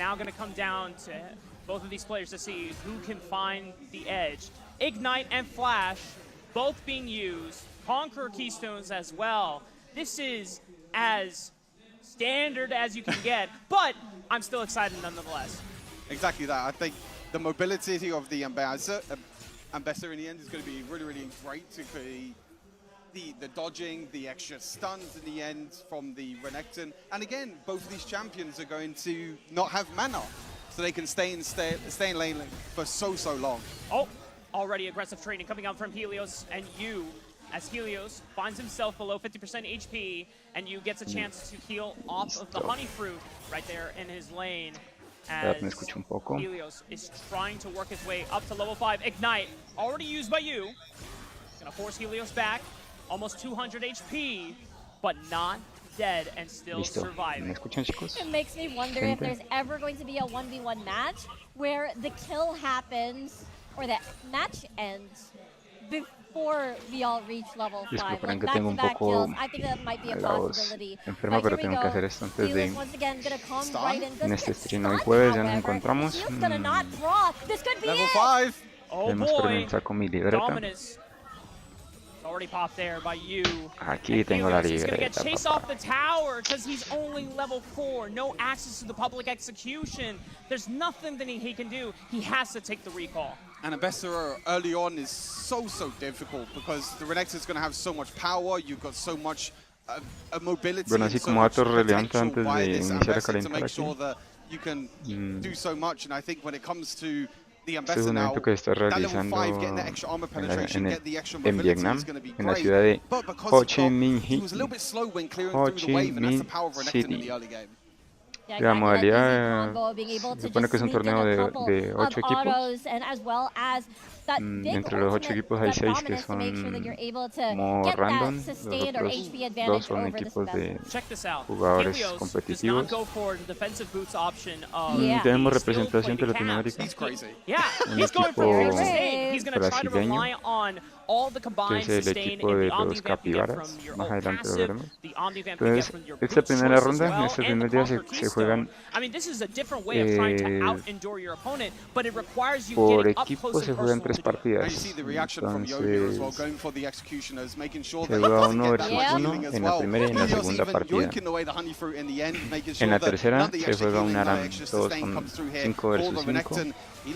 now going to come down to both of these players to see who can find the edge. Ignite and Flash both being used. Conqueror Keystones as well. This is as standard as you can get, but I'm still excited nonetheless. Exactly that. I think the mobility of the Ambassador in the end is going to be really, really great to be the dodging, the extra stuns in the end from the Renekton. And again, both of these champions are going to not have mana, so they can stay in lane for so long. Oh, already aggressive trading coming out from Helios, and you, as Helios finds himself below 50% HP, and you gets a chance to heal off of the honey fruit right there in his lane. As Helios is trying to work his way up to level 5. Ignite, already used by you. Gonna force Helios back. Almost 200 HP, but not dead and still surviving. It makes me wonder if there's ever going to be a 1v1 match where the kill happens, or that match ends before we all reach level 5. Like back-to-back kills, I think that might be a possibility. Enferma, pero tengo que hacer esto antes de... En este stream hoy jueves ya nos encontramos. Level 5! Debemos comenzar con mi libreta. Already popped there by you. Aquí tengo la He's gonna get libreta. chased off the tower because he's only level 4. No access to the public execution. There's nothing that he can do. He has to take the recall. And Ambassador early on is so difficult because the Renekton is going to have so much power. You've got so much mobility. Bueno, así como dato relevante antes de iniciar a calentar aquí. You can do so much, and I think when it comes to este es un evento que está realizando en Vietnam, en la ciudad de Ho Chi Minh City. La modalidad se supone que es un torneo de 8 equipos. Entre los 8 equipos hay 6 que son como random, los otros 2 son equipos de jugadores competitivos. Tenemos representación de Latinoamérica, un equipo brasileño, que es el equipo de los capibaras, más adelante lo veremos. Entonces, esta primera ronda, en este primer día se juegan por equipo, se juegan 3 partidas. Entonces, se juega 1 versus 1 en la primera y en la segunda partida. En la tercera se juega un ARAM, todos son 5 versus 5. The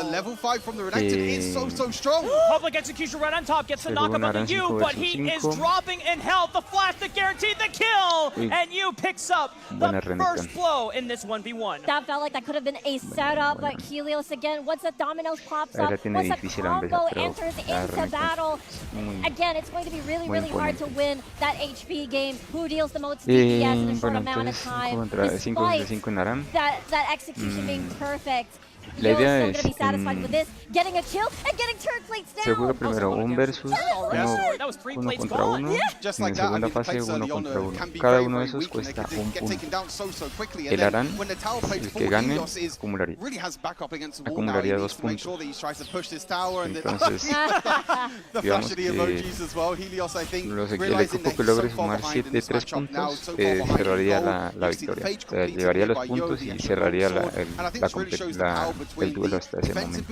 level 5 from the Renekton is so strong. Public execution right on top gets the knock up on the U, but he is dropping in health. The flash that guaranteed the kill, and U picks up the first blow in this 1v1. That felt like that could have been a setup, but Helios again, once the Dominoes pops up, once the combo enters into battle, again, it's going to be really hard to win that HP game. Who deals the most DPS in a short amount of time, despite that execution being perfect. La idea es se juega primero un versus, uno contra uno, en la segunda fase 1 contra 1. Cada uno de esos cuesta un punto. El ARAM, el que gane, acumularía 2 puntos. Entonces, digamos que el equipo que logre sumar 3 puntos cerraría la victoria. O sea, llevaría los puntos y cerraría el duelo hasta ese momento.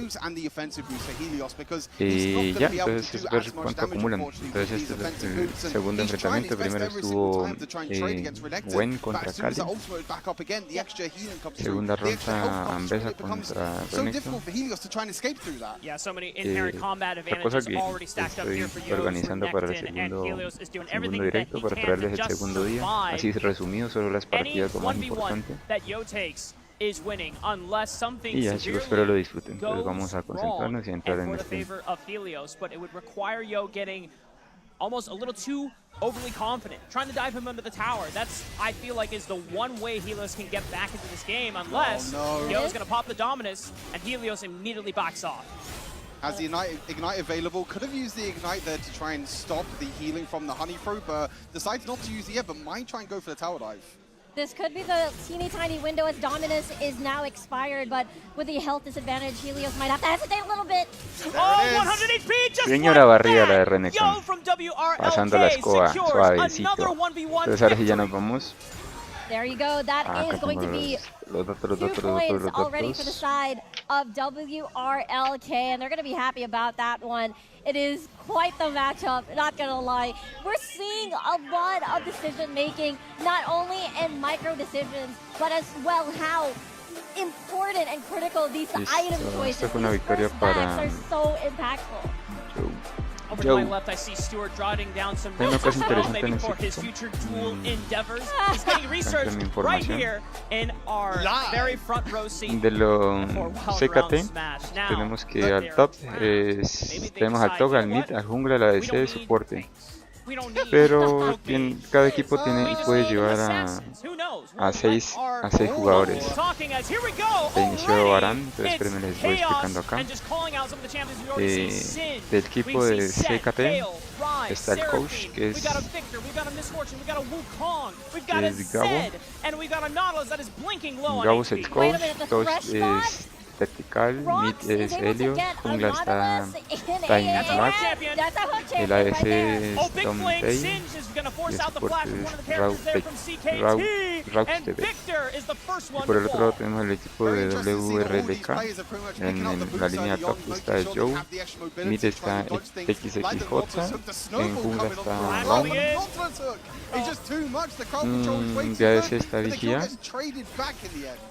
Y ya, entonces es ver cuánto acumulan. Entonces este es el segundo enfrentamiento. Primero estuvo Wen contra Kali. Segunda ronda Ambesa contra Renekton. La cosa que estoy organizando para el segundo directo, para traerles el segundo día. Así resumido, solo las partidas, lo más importante. Y ya chicos, espero lo disfruten. Entonces vamos a concentrarnos y entrar en este. Almost a little too overly confident, trying to dive him under the tower. That's, I feel like, is the one way Helios can get back into this game, unless Yo's gonna pop the Dominus and Helios immediately backs off. Has the Ignite available, could have used the Ignite there to try and stop the healing from the Honey Fruit, but decides not to use the but might try and go for the tower dive. This could be the tiny window as Dominus is now expired, but with the health disadvantage, Helios might have to hesitate a little bit. Oh, 100 HP, just señora barrida la de Renekton, pasando la escoba suavecito. Entonces ahora sí ya nos vamos. There you go, that is going to be 2 points already for the side of WRLK, and they're going to be happy about that one. It is quite the matchup, not going to lie. We're seeing a lot of decision making, not only in micro decisions, but as well how important and critical these item choices, these first backs are so impactful. Over to my left, I see Stuart jotting down some notes as well, maybe for his future dual endeavors. He's getting research right here in our very front row seat. De lo CKT, tenemos que al top, tenemos al top, al mid, al jungla, a la DC de soporte. Pero cada equipo puede llevar a 6 jugadores. Se inició Aran, entonces espérenme, les voy explicando acá. Del equipo de CKT está el coach, que es Gabo. Gabo es el coach, Tosh es tactical, mid es Helio, jungla está Tiny, el ADC es Tomtei y el soporte es Raustebe. Y por el otro lado tenemos el equipo de WRLK, en la línea top está el Joe, mid está XXJ, en jungla está Bauman, de ADC está Vigia,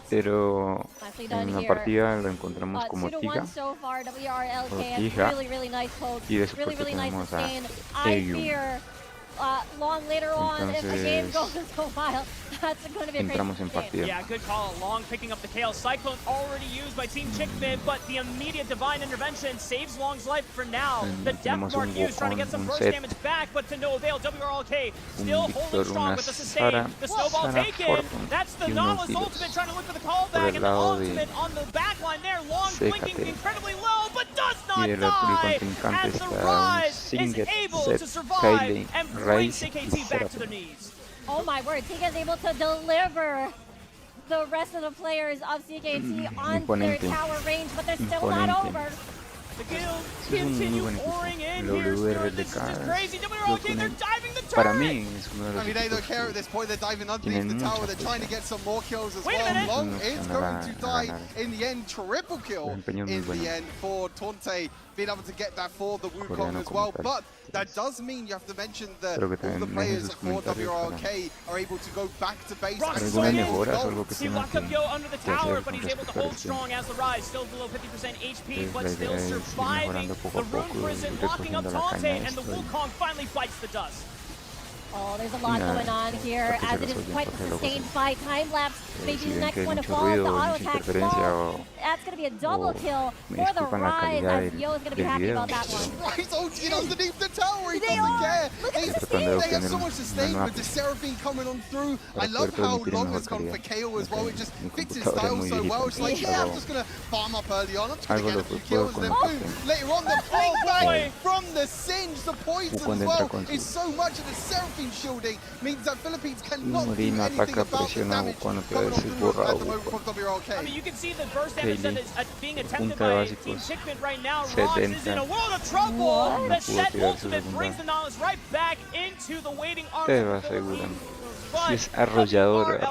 pero en la partida lo encontramos como Tiga o Tija, y de soporte tenemos a Egu. Entonces entramos en partida. Yeah, good call. Long picking up the KO. Cyclone already used by Team Chickman, but the immediate divine intervention saves Long's life for now. The depth mark used trying to get some burst damage back, but to no avail. WRLK still holding strong with the sustain. The snowball taken. That's the Nautilus ultimate trying to look for the callback, and the ultimate on the back line there. Long blinking incredibly low, but does not die as the Rise is able to survive and bring CKT back to their knees. Oh my word, Tiga is able to deliver the rest of the players of CKT on their tower range, but they're still not over. The kills continue pouring in here. This is just crazy. WRLK, they're diving the turret. Para mí es uno de los they don't care at this point. They're diving underneath the tower. They're trying to get some more kills as well. Long is going to die in the end. Triple kill in the end for Tonte, being able to get that for the Wukong as well. But that does mean you have to mention that all the players for WRLK are able to go back to base. He locked up Yo under the tower, but he's able to hold strong as the Rise, still below 50% HP, but still surviving the Rune Prison, locking up Tante, and the Wukong finally bites the dust. Oh, there's a lot going on here, as it is quite the sustained fight. Time lapse, maybe the next one to fall, the auto attack fall. That's going to be a double kill for the Rise, as Yo is going to be happy about that one. He's ulting underneath the tower, he doesn't care. They have so much sustain with the Seraphine coming on through. I love how Long has gone for KO as well. It just fits his style so well. It's like, yeah, I'm just going to farm up early on. I'm just going to get a few kills, and then boom, later on the fall back from the Singe, the poison as well. It's so much of the Seraphine shielding means that Philippines cannot do anything about the damage coming on through at the moment from WRLK. I mean, you can see the burst damage that is being attempted by Team Chickman right now. Ross is in a world of trouble. The set ultimate brings the Nautilus right back into the waiting arms. Es arrollador,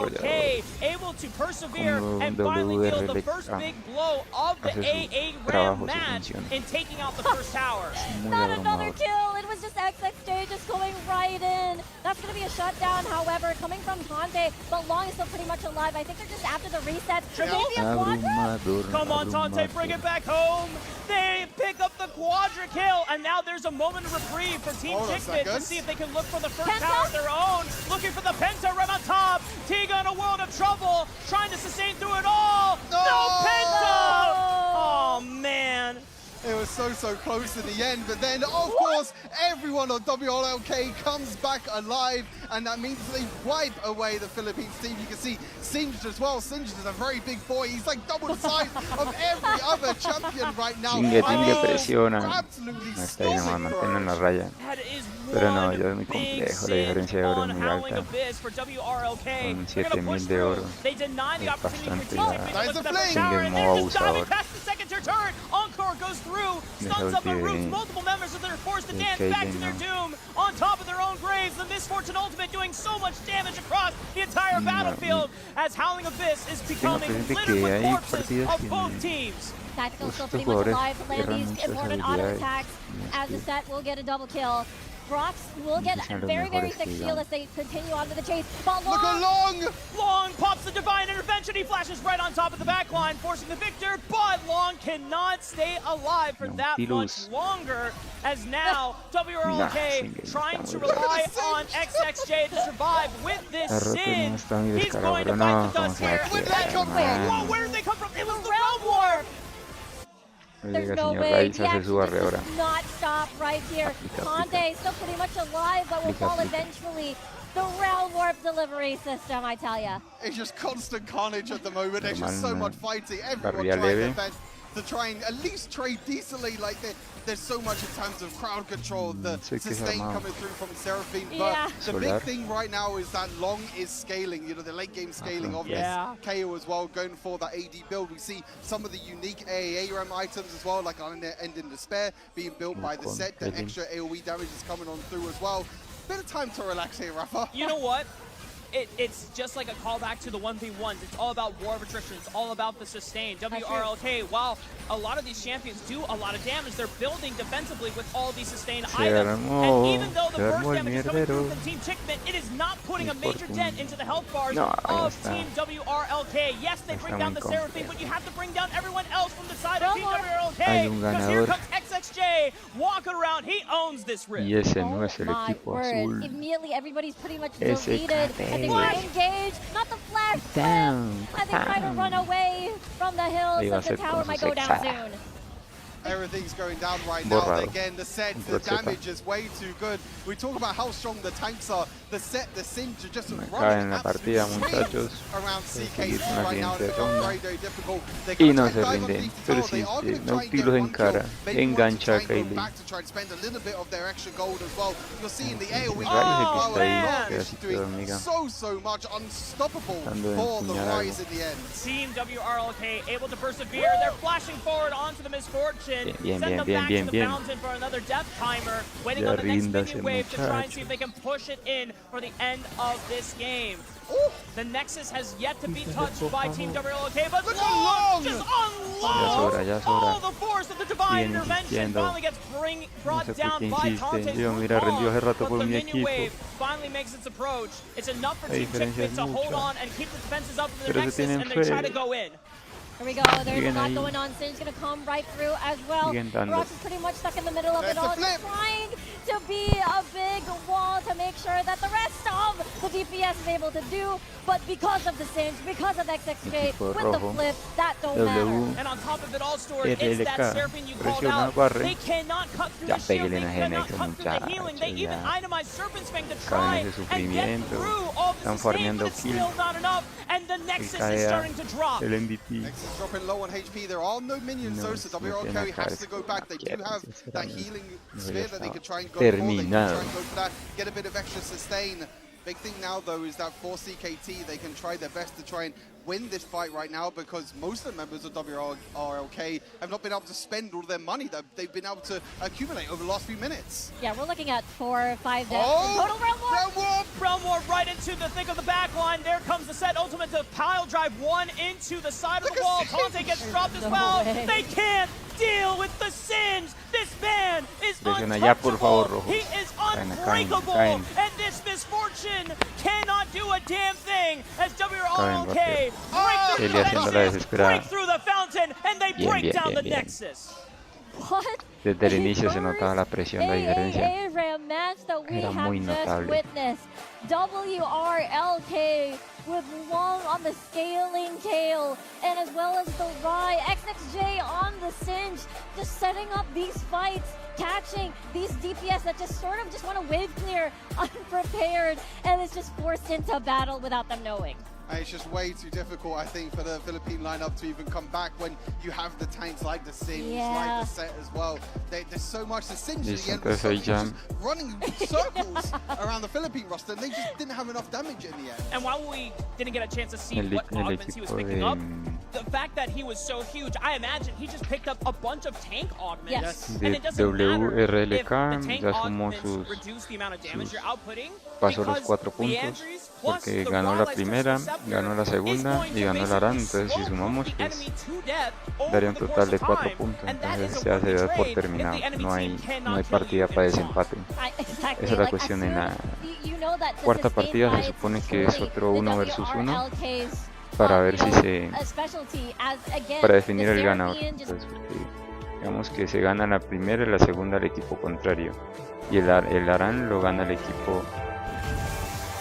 able to persevere and finally deal the first big blow of the AA round match in taking out the first tower. Not another kill, it was just XXJ just going right in. That's going to be a shutdown, however, coming from Tante, but Long is still pretty much alive. I think they're just after the reset. Maybe a quadra? Come on, Tante, bring it back home. They pick up the quadra kill, and now there's a moment of reprieve for Team Chickman to see if they can look for the first tower of their own. Looking for the Penta right on top. Tiga in a world of trouble, trying to sustain through it all. No Penta! Oh, man. It was so close in the end, but then, of course, everyone on WRLK comes back alive, and that means they wipe away the Philippines team. You can see Singed as well. Singed is a very big boy. He's like double the size of every other champion right now. Presiona. Hasta ahí nomás, mantienen la raya. Pero no, ya es muy complejo, la diferencia de oro es muy alta. Con 7000 de oro. Es bastante ya. Singed modo abusador. Encore goes through, stuns up on roofs, multiple members so they're forced to dance back to their doom on top of their own graves. The Misfortune Ultimate doing so much damage across the entire battlefield as Howling Abyss is becoming littered with corpses of both teams. Tactical still pretty much alive to land these important auto attacks as the set will get a double kill. Brox will get very, very thick shield as they continue on to the chase. But Look at Long! Long pops the Divine Intervention. He flashes right on top of the backline, forcing the victor. But Long cannot stay alive for that much longer, as now WRLK trying to rely on XXJ to survive with this Sin. He's going to fight the dust here. Where did that come from? Whoa, where did they come from? It was the Realm Warp! There's no way. He actually does not stop right here. Conde still pretty much alive, but will fall eventually. The Realm Warp delivery system, I tell ya. It's just constant carnage at the moment. There's just so much fighting. Everyone trying their best to try and at least trade decently. Like there's so much in terms of crowd control, the sustain coming through from Seraphine. But the big thing right now is that Long is scaling, you know, the late game scaling of this KO as well, going for that AD build. We see some of the unique AARM items as well, like on End in Despair being built by the set. The extra AoE damage is coming on through as well. Bit of time to relax here, Rafa. You know what? It's just like a callback to the 1v1s. It's all about War of Attrition. It's all about the sustain. WRLK, while a lot of these champions do a lot of damage, they're building defensively with all these sustain items. And even though the burst damage is coming through from Team Chickman, it is not putting a major dent into the health bars of Team WRLK. Yes, they bring down the Seraphine, but you have to bring down everyone else from the side of Team WRLK. Because here comes XXJ walking around. He owns this rift. Y ese no es el equipo azul. Immediately, everybody's pretty much deleted. They engage, not the flash. Down. As they try to run away from the hills, so the tower might go down soon. Everything's going down right now. Again, the set, the damage is way too good. We talk about how strong the tanks are. The set, the Singe are just running absolute around CKC right now. It's very, very difficult. Y no se rinden, persiste, Nautilus encara, engancha a Kaylin. Back to try and spend a little bit of their extra gold as well. You're seeing the AoE doing so much, unstoppable for the Rise in the end. Team WRLK able to persevere. They're flashing forward onto the Misfortune. Send them back to the fountain for another death timer, waiting on the next minion wave to try and see if they can push it in for the end of this game. The Nexus has yet to be touched by Team WRLK, but Long just unloads all the force of the Divine Intervention. Finally gets brought down by Conte's but the minion wave finally makes its approach. It's enough for Team Chickman to hold on and keep the defenses up for the Nexus, and they try to go in. Here we go, there's a lot going on. Sin's gonna come right through as well. Brox is pretty much stuck in the middle of it all, trying to be a big wall to make sure that the rest of the DPS is able to do, but because of the Singe, because of XXJ, with the flip, that don't matter. And on top of it all, Stuart, it's that Seraphine you called out. They cannot cut through the shield, they cannot cut through the healing. They even itemized Serpent's Fang to try and get through all the sustain, but it's still not enough. And the Nexus is starting to drop. Nexus is dropping low on HP. There are no minions, so WRLK has to go back. They do have that healing sphere that they could try and go for. They can try and go for that, get a bit of extra sustain. Big thing now, though, is that for CKT, they can try their best to try and win this fight right now, because most of the members of WRLK have not been able to spend all their money that they've been able to accumulate over the last few minutes. Yeah, we're looking at 4 or 5 deaths. Total Realm Warp right into the thick of the back line. There comes the set ultimate to pile drive one into the side of the wall. Conte gets dropped as well. They can't deal with the Singe. This man is untouchable. He is unbreakable. And this Misfortune cannot do a damn thing as WRLK break through the fountain and they break down the Nexus. What? Desde el inicio se notaba la presión, la diferencia era muy notable. WRLK with Long on the scaling tail, and as well as the Rye, XXJ on the Singe, just setting up these fights, catching these DPS that just sort of just want to wave clear unprepared, and it's just forced into battle without them knowing. And it's just way too difficult, I think, for the Philippine lineup to even come back when you have the tanks like the Singe, like the set as well. There's so much. The Singe at the end was just running circles around the Philippine roster, and they just didn't have enough damage in the end. And while we didn't get a chance to see what augments he was picking up, the fact that he was so huge, I imagine he just picked up a bunch of tank augments. Yes. And it doesn't matter if the WRLK tank ya sumó augments reduce the amount of damage you're outputting, pasó los 4 puntos porque ganó la primera, ganó la segunda y ganó la Aran. Entonces si sumamos pues daría un total de 4 puntos. Entonces ya se da por terminado, no hay partida para desempate. Esa es la cuestión. En la cuarta partida se supone que es otro 1 versus 1 para ver si para definir el ganador. Entonces, digamos que se gana la primera y la segunda al equipo contrario, y el Aran lo gana el equipo,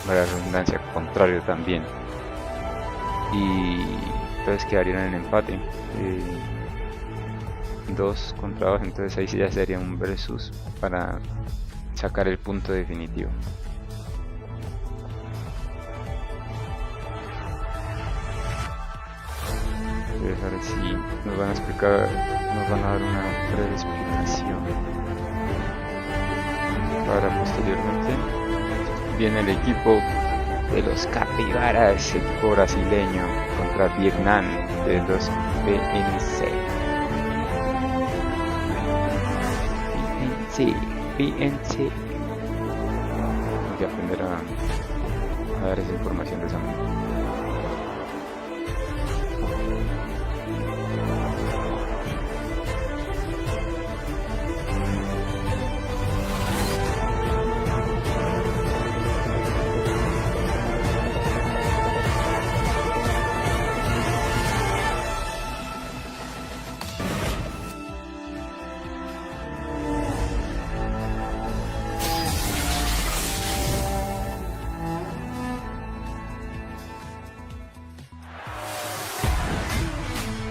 para la redundancia, contrario también, y entonces quedarían en empate, 2 contra 2. Entonces ahí sí ya sería un versus para sacar el punto definitivo. A ver si nos van a explicar, nos van a dar una breve explicación para posteriormente. Viene el equipo de los capibaras, equipo brasileño, contra Vietnam de los BNC. BNC. Hay que aprender a dar esa información de esa manera.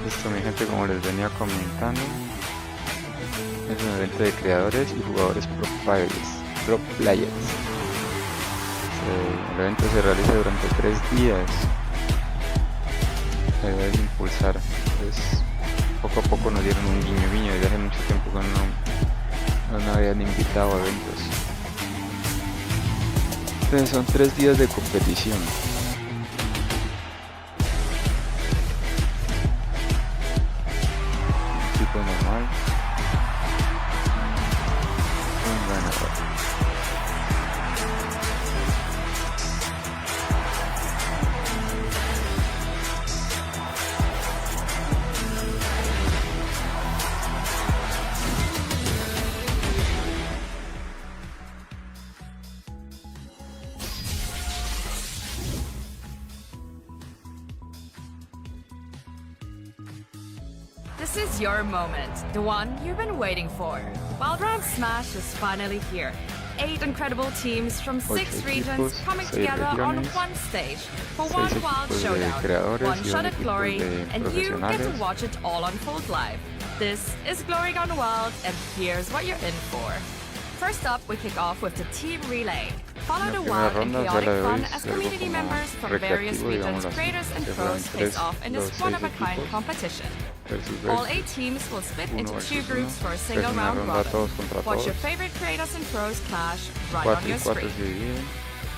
Listo, mi gente, como les venía comentando, es un evento de creadores y jugadores pro players. El evento se realiza durante 3 días. La idea es impulsar. Entonces, poco a poco nos dieron un guiño desde hace mucho tiempo que no habían invitado a eventos. Entonces son 3 días de competición. Normal, un ganador. This is your moment, the one you've been waiting for. Wild Round Smash is finally here. 8 incredible teams from 6 regions coming together on one stage for one wild showdown, one shot at glory, and you get to watch it all unfold live. This is Glory Gone Wild, and here's what you're in for. First up, we kick off with the Team Relay. Follow the wild and chaotic fun as community members from various regions, creators and pros face off in this one-of-a-kind competition. All 8 teams will split into 2 groups for a single round robin. Watch your favorite creators and pros clash right on your screen.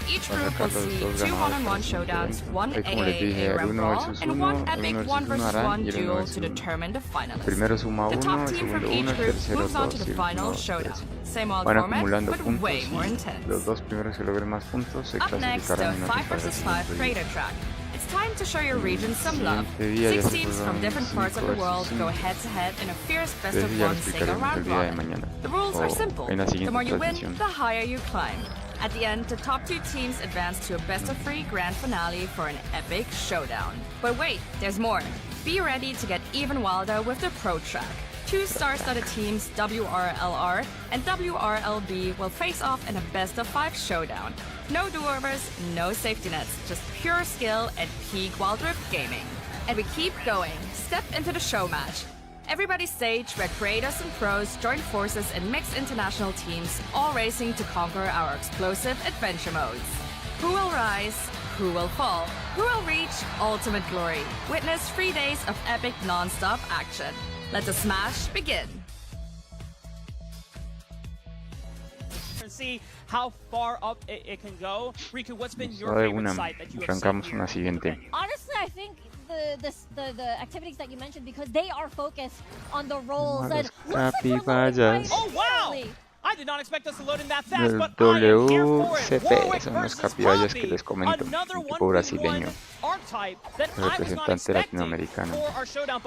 Each group will see 2 one-on-one showdowns, 1 AAA ramp brawl, and 1 epic 1 versus 1 duel to determine the finalists. The top team from each group moves on to the final showdown. Same old format, but way more intense. Up next, the 5 versus 5 creator track. It's time to show your region some love. 6 teams from different parts of the world go head-to-head in a fierce best-of-1 single round robin. The rules are simple. The more you win, the higher you climb. At the end, the top 2 teams advance to a best-of-3 grand finale for an epic showdown. But wait, there's more. Be ready to get even wilder with the Pro Track. 2 star-studded teams, WRLR and WRLB, will face off in a best-of-5 showdown. No do-overs, no safety nets, just pure skill and peak Wild Rift gaming. And we keep going. Step into the show match. Everybody's stage where creators and pros join forces in mixed international teams, all racing to conquer our explosive adventure modes. Who will rise? Who will fall? Who will reach ultimate glory? Witness 3 days of epic non-stop action. Let the smash begin. See how far up it can go. Riku, what's been your favorite site that you have seen here? Honestly, I think the activities that you mentioned because they are focused on the roles. And Capipayas. Oh wow! I did not expect us to load in that fast, but I am here for it. WCP son los capipayas que les comento, un tipo brasileño, representante latinoamericano,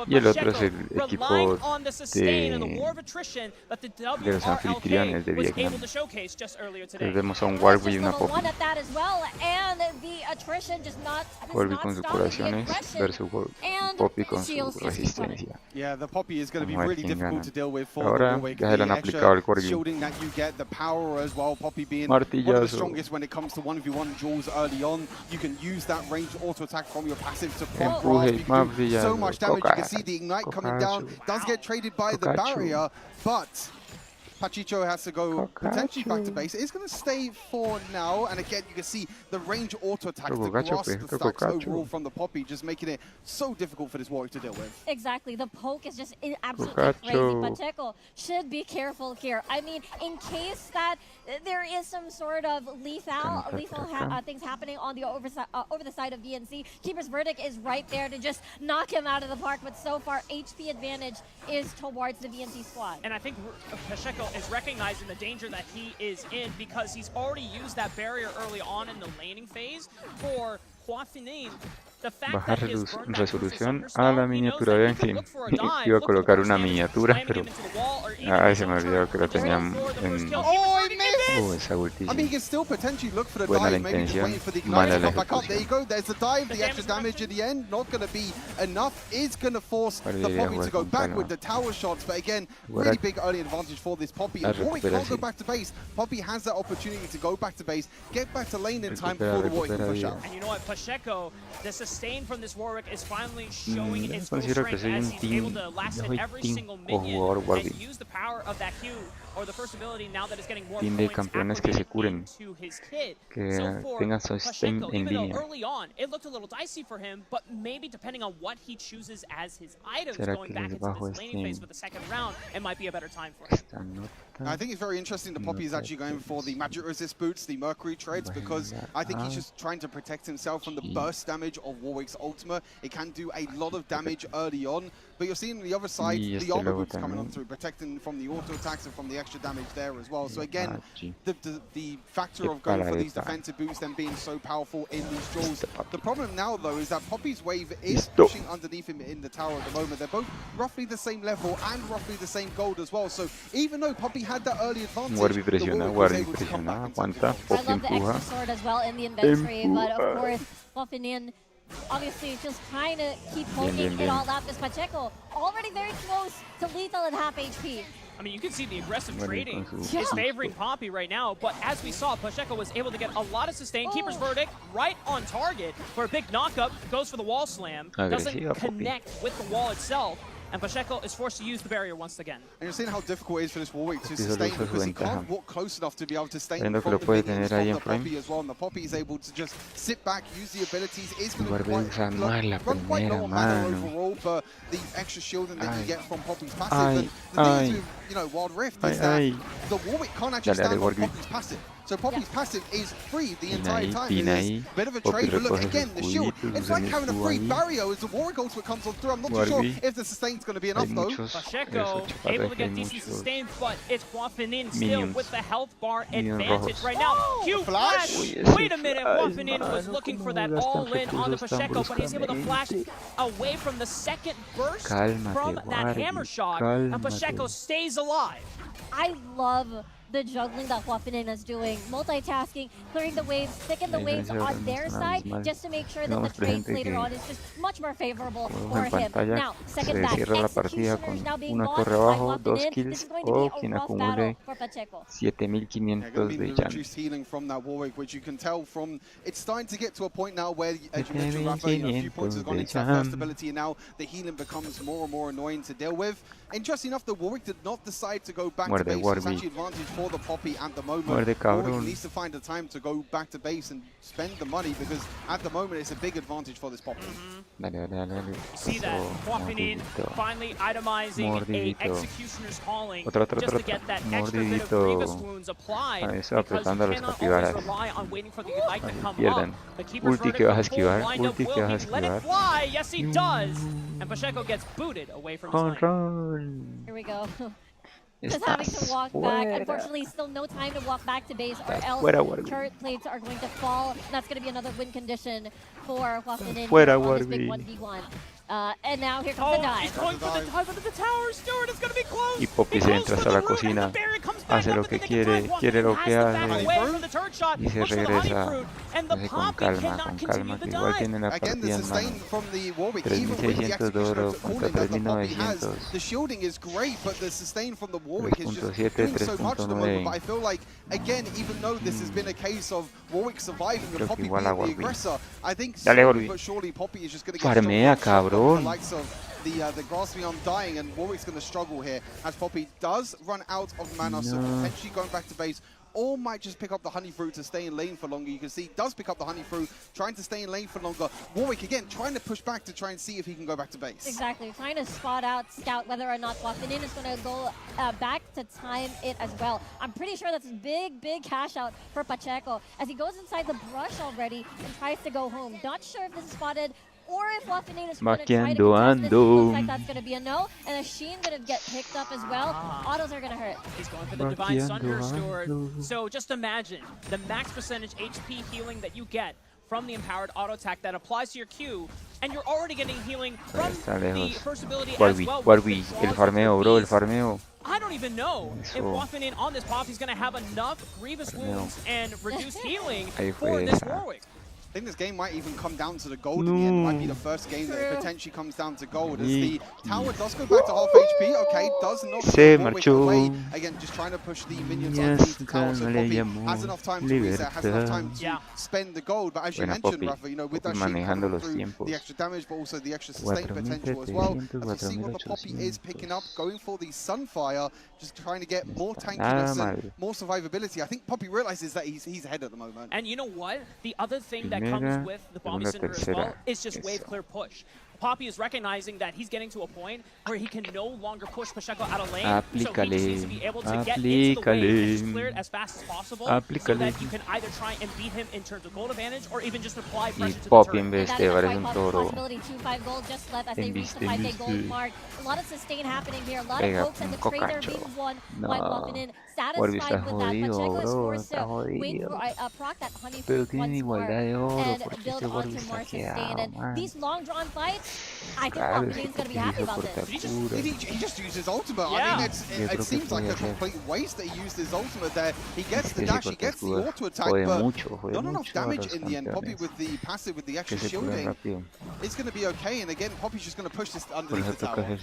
y el otro es el equipo de los anfitriones de Vietnam. Entonces vemos a un Warby y una Poppy. Warby con sus curaciones versus Poppy con su resistencia. Vamos a ver quién gana. Ahora ya se le han aplicado el Correo. You get the power as well, Poppy being Martillazo. one of the strongest when it comes to 1v1 duels early on. You can use that range auto attack from your passive to prompt so much damage. You can see the ignite coming down, does get traded by the barrier, but Pachicho has to go potentially back to base. It's going to stay for now, and again you can see the range auto attacks, the grasp the stacks overall from the Poppy, just making it so difficult for this Warwick to deal with. Exactly, the poke is just absolutely crazy. Pacheco should be careful here. I mean, in case that there is some sort of lethal things happening on the over the side of VNC, Keeper's Verdict is right there to just knock him out of the park, but so far HP advantage is towards the VNC squad. And I think Pacheco is recognizing the danger that he is in because he's already used that barrier early on in the laning phase for Huafinin. Bajar resolución a la miniatura. Vean que iba a colocar una miniatura, pero se me olvidó que la tenían en... esa ulti. Buena la intención, mala la ejecución. La recuperación. Pacheco, the sustain from this Warwick is finally showing its full Considero que strength soy as he's able to last hit every single minion and use the power of that Q or the first ability now that it's getting more team de points campeones que se curen, into his kit. que So for tengan sustain Pacheco, en even though línea. early on it looked a little dicey for him, but maybe depending on what he chooses as his items ¿Será going que back les into bajo this laning phase este for the second round, it might be a better time for him. esta nota? I think it's very interesting the Poppy is actually going for the magic resist boots, the Mercury treads, because I think he's just trying to protect himself from the burst damage of Warwick's ultimate. It can do a lot of damage early on, but you're seeing the other side, the armor boots coming on through, protecting from the auto attacks and from the extra damage there as well. So again, the factor of going for these defensive boots, them being so powerful in these draws. The problem now though is that Poppy's wave is pushing underneath him in the tower at the moment. They're both roughly the same level and roughly the same gold as well. So even though Poppy had that early advantage, Warby presiona, aguanta, Poppy I love the extra empuja. sword as well in the inventory, but of course, Huafinin obviously just trying to keep poking it all out. This Pacheco already very close to lethal at half HP. I mean, you can see the aggressive trading is favoring Poppy right now, but as we saw, Pacheco was able to get a lot of sustain. Keeper's Verdict right on target for a big knockup, goes for the wall slam, doesn't connect with the wall itself, and Pacheco is forced to use the barrier once again. And you're seeing how difficult it is for this Warwick to sustain because he can't walk close enough to be able to sustain from the minions from the Poppy as well. And the Poppy is able to just sit back, use the abilities. It's going to run quite low on mana overall, but the extra shielding that you get from Poppy's passive. And the thing is, you know, Wild Rift is that the Warwick can't actually stand on Poppy's passive. So Poppy's passive is free the entire time. It's a bit of a trade, but look, again, the shield. It's like having a free barrier as the Warwick ultimate comes on through. I'm not too sure if the sustain's going to be enough, though. Pacheco able to get decent sustain, but it's Huafinin still with the health bar advantage right now. Q flash! Wait a minute, Huafinin was looking for that all-in on the Pacheco, but he's able to flash away from the second burst from that hammer shot, and Pacheco stays alive. I love the juggling that Huafinin is doing, multitasking, clearing the waves, sticking the waves on their side, just to make sure that the trades later on is just much more favorable for him. Now, second back, Executioners now being launched by Huafinin. This is going to be a rough battle for Pacheco. 7500 de chance. Reduced healing from that Warwick, which you can tell from, it's starting to get to a point now where, as you mentioned, Rafa, a few points has gone into that first ability, and now the healing becomes more and more annoying to deal with. Interesting enough, the Warwick did not decide to go back to base. It's actually advantage for the Poppy at the moment. Muerde, cabrón. He needs to find a time to go back to base and spend the money because at the moment it's a big advantage for this Poppy. Dale. See that walking in, finally itemizing a Executioner's Calling just to get that extra bit of Grievous wounds applied because you cannot always rely on waiting for the Light to come up. The Keeper's Ulti que vas a esquivar, lined up, ulti que vas a will he let it esquivar. fly? Yes, he does. And Pacheco gets booted away from his lane. Control. Here we go. Just having to walk back. Unfortunately, still no time to walk back to base, or else turret plates are going to fall. And that's going to be another win condition for Huafinen on this big 1v1. And now here comes the dive. He's going for the dive under the tower. Stewart is going to be close. Y Poppy se entra hasta la cocina, hace lo que quiere lo que hace y se regresa. Entonces con calma, que igual tiene la partida en mano. 3.600 de oro contra 3.900. 3.7, 3.9. Creo que igual a Warby. Dale, Warby. Farmea, cabrón. The grasping on dying, and Warwick's going to struggle here as Poppy does run out of mana, so potentially going back to base, or might just pick up the honey fruit to stay in lane for longer. You can see he does pick up the honey fruit, trying to stay in lane for longer. Warwick again trying to push back to try and see if he can go back to base. Exactly, trying to scout whether or not Huafinen is going to go back to time it as well. I'm pretty sure that's a big cash out for Pacheco as he goes inside the brush already and tries to go home. Not sure if this is spotted or if Huafinen is going to try to contest it. Looks like that's going to be a no, and Sheen going to get picked up as well. Autos are going to hurt. He's going for the Divine Sunder, Stewart. So just imagine the max percentage HP healing that you get from the empowered auto attack that applies to your Q, and you're already getting healing from the first ability as well. Warby, el farmeo, bro, el farmeo. I don't even know if Huafinen on this pop is going to have enough Grievous wounds and reduced healing for this Warwick. I think this game might even come down to the gold in the end. Might be the first game that potentially comes down to gold. As the tower does go back to half HP. Okay, does not Warwick away. Again, just trying to push the minions underneath the tower. So Poppy has enough time to reset, has enough time to spend the gold. But as you mentioned, Rafa, you know, with that sheet coming through the extra damage, but also the extra sustain potential as well. As we see what the Poppy is picking up, going for the Sunfire, just trying to get more tankiness and more survivability. I think Poppy realizes that he's ahead at the moment. And you know what? The other thing that comes with the Bomb Cinder as well is just wave clear push. Poppy is recognizing that he's getting to a point where he can no longer push Pacheco out of lane, so he just needs to be able to get into the wave and just clear it as fast as possible, so that you can either try and beat him in terms of gold advantage, or even just apply pressure to the Poppy turret. en vez de parece un toro. 2-5 gold just left as they reach the 5k gold mark. A lot of sustain happening here, a lot of pokes, and the trade there being won by Huafinen. Satisfied with that, Pacheco is forced to wait for proc that honey fruit once more and build onto more sustain. And these long drawn fights, I think Huafinen's going to be happy about this. He just used his ultimate. I mean, it seems like a complete waste that he used his ultimate there. He gets the dash, he gets the auto attack, but not enough damage in the end. Poppy with the passive, with the extra shielding, it's going to be okay. And again, Poppy's just going to push this underneath the tower. We'll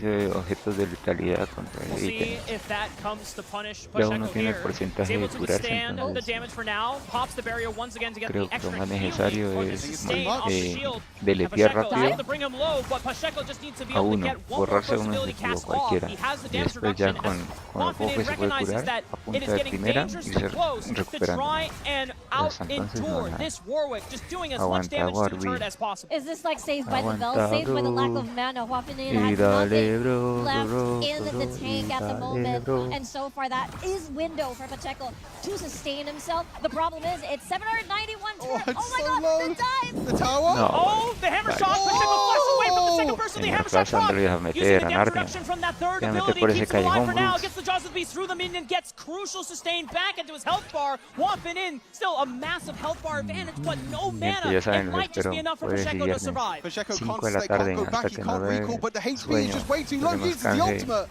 see if that comes to punish Pacheco here. He's able to withstand the damage for now. Pops the barrier once again to get the extra healing or the sustain off the shield. And Pacheco is able to bring him low, but Pacheco just needs to be able to get one more first ability cast off. He has the damage reduction, as Huafinen recognizes that it is getting dangerously close to try and out-endure this Warwick, just doing as much damage to the turret as possible. Is this like saved by the bell, saved by the lack of mana? Huafinen has nothing left in the tank at the moment, and so far that is window for Pacheco to sustain himself. The problem is it's 791 turret. Oh my god, the dive! The tower? No. Oh, the hammer shot! Pacheco flashes away from the second person. The hammer shot proc. Using the damage reduction from that third ability, keeps him alive for now. Gets the Jaws of the Beast through the minion, gets crucial sustain back into his health bar. Huafinen still a massive health bar advantage, but no mana. It might just be enough for Pacheco to survive. Pacheco can't stay, can't go back, he can't recall, but the HP is just way too low. Uses the ultimate.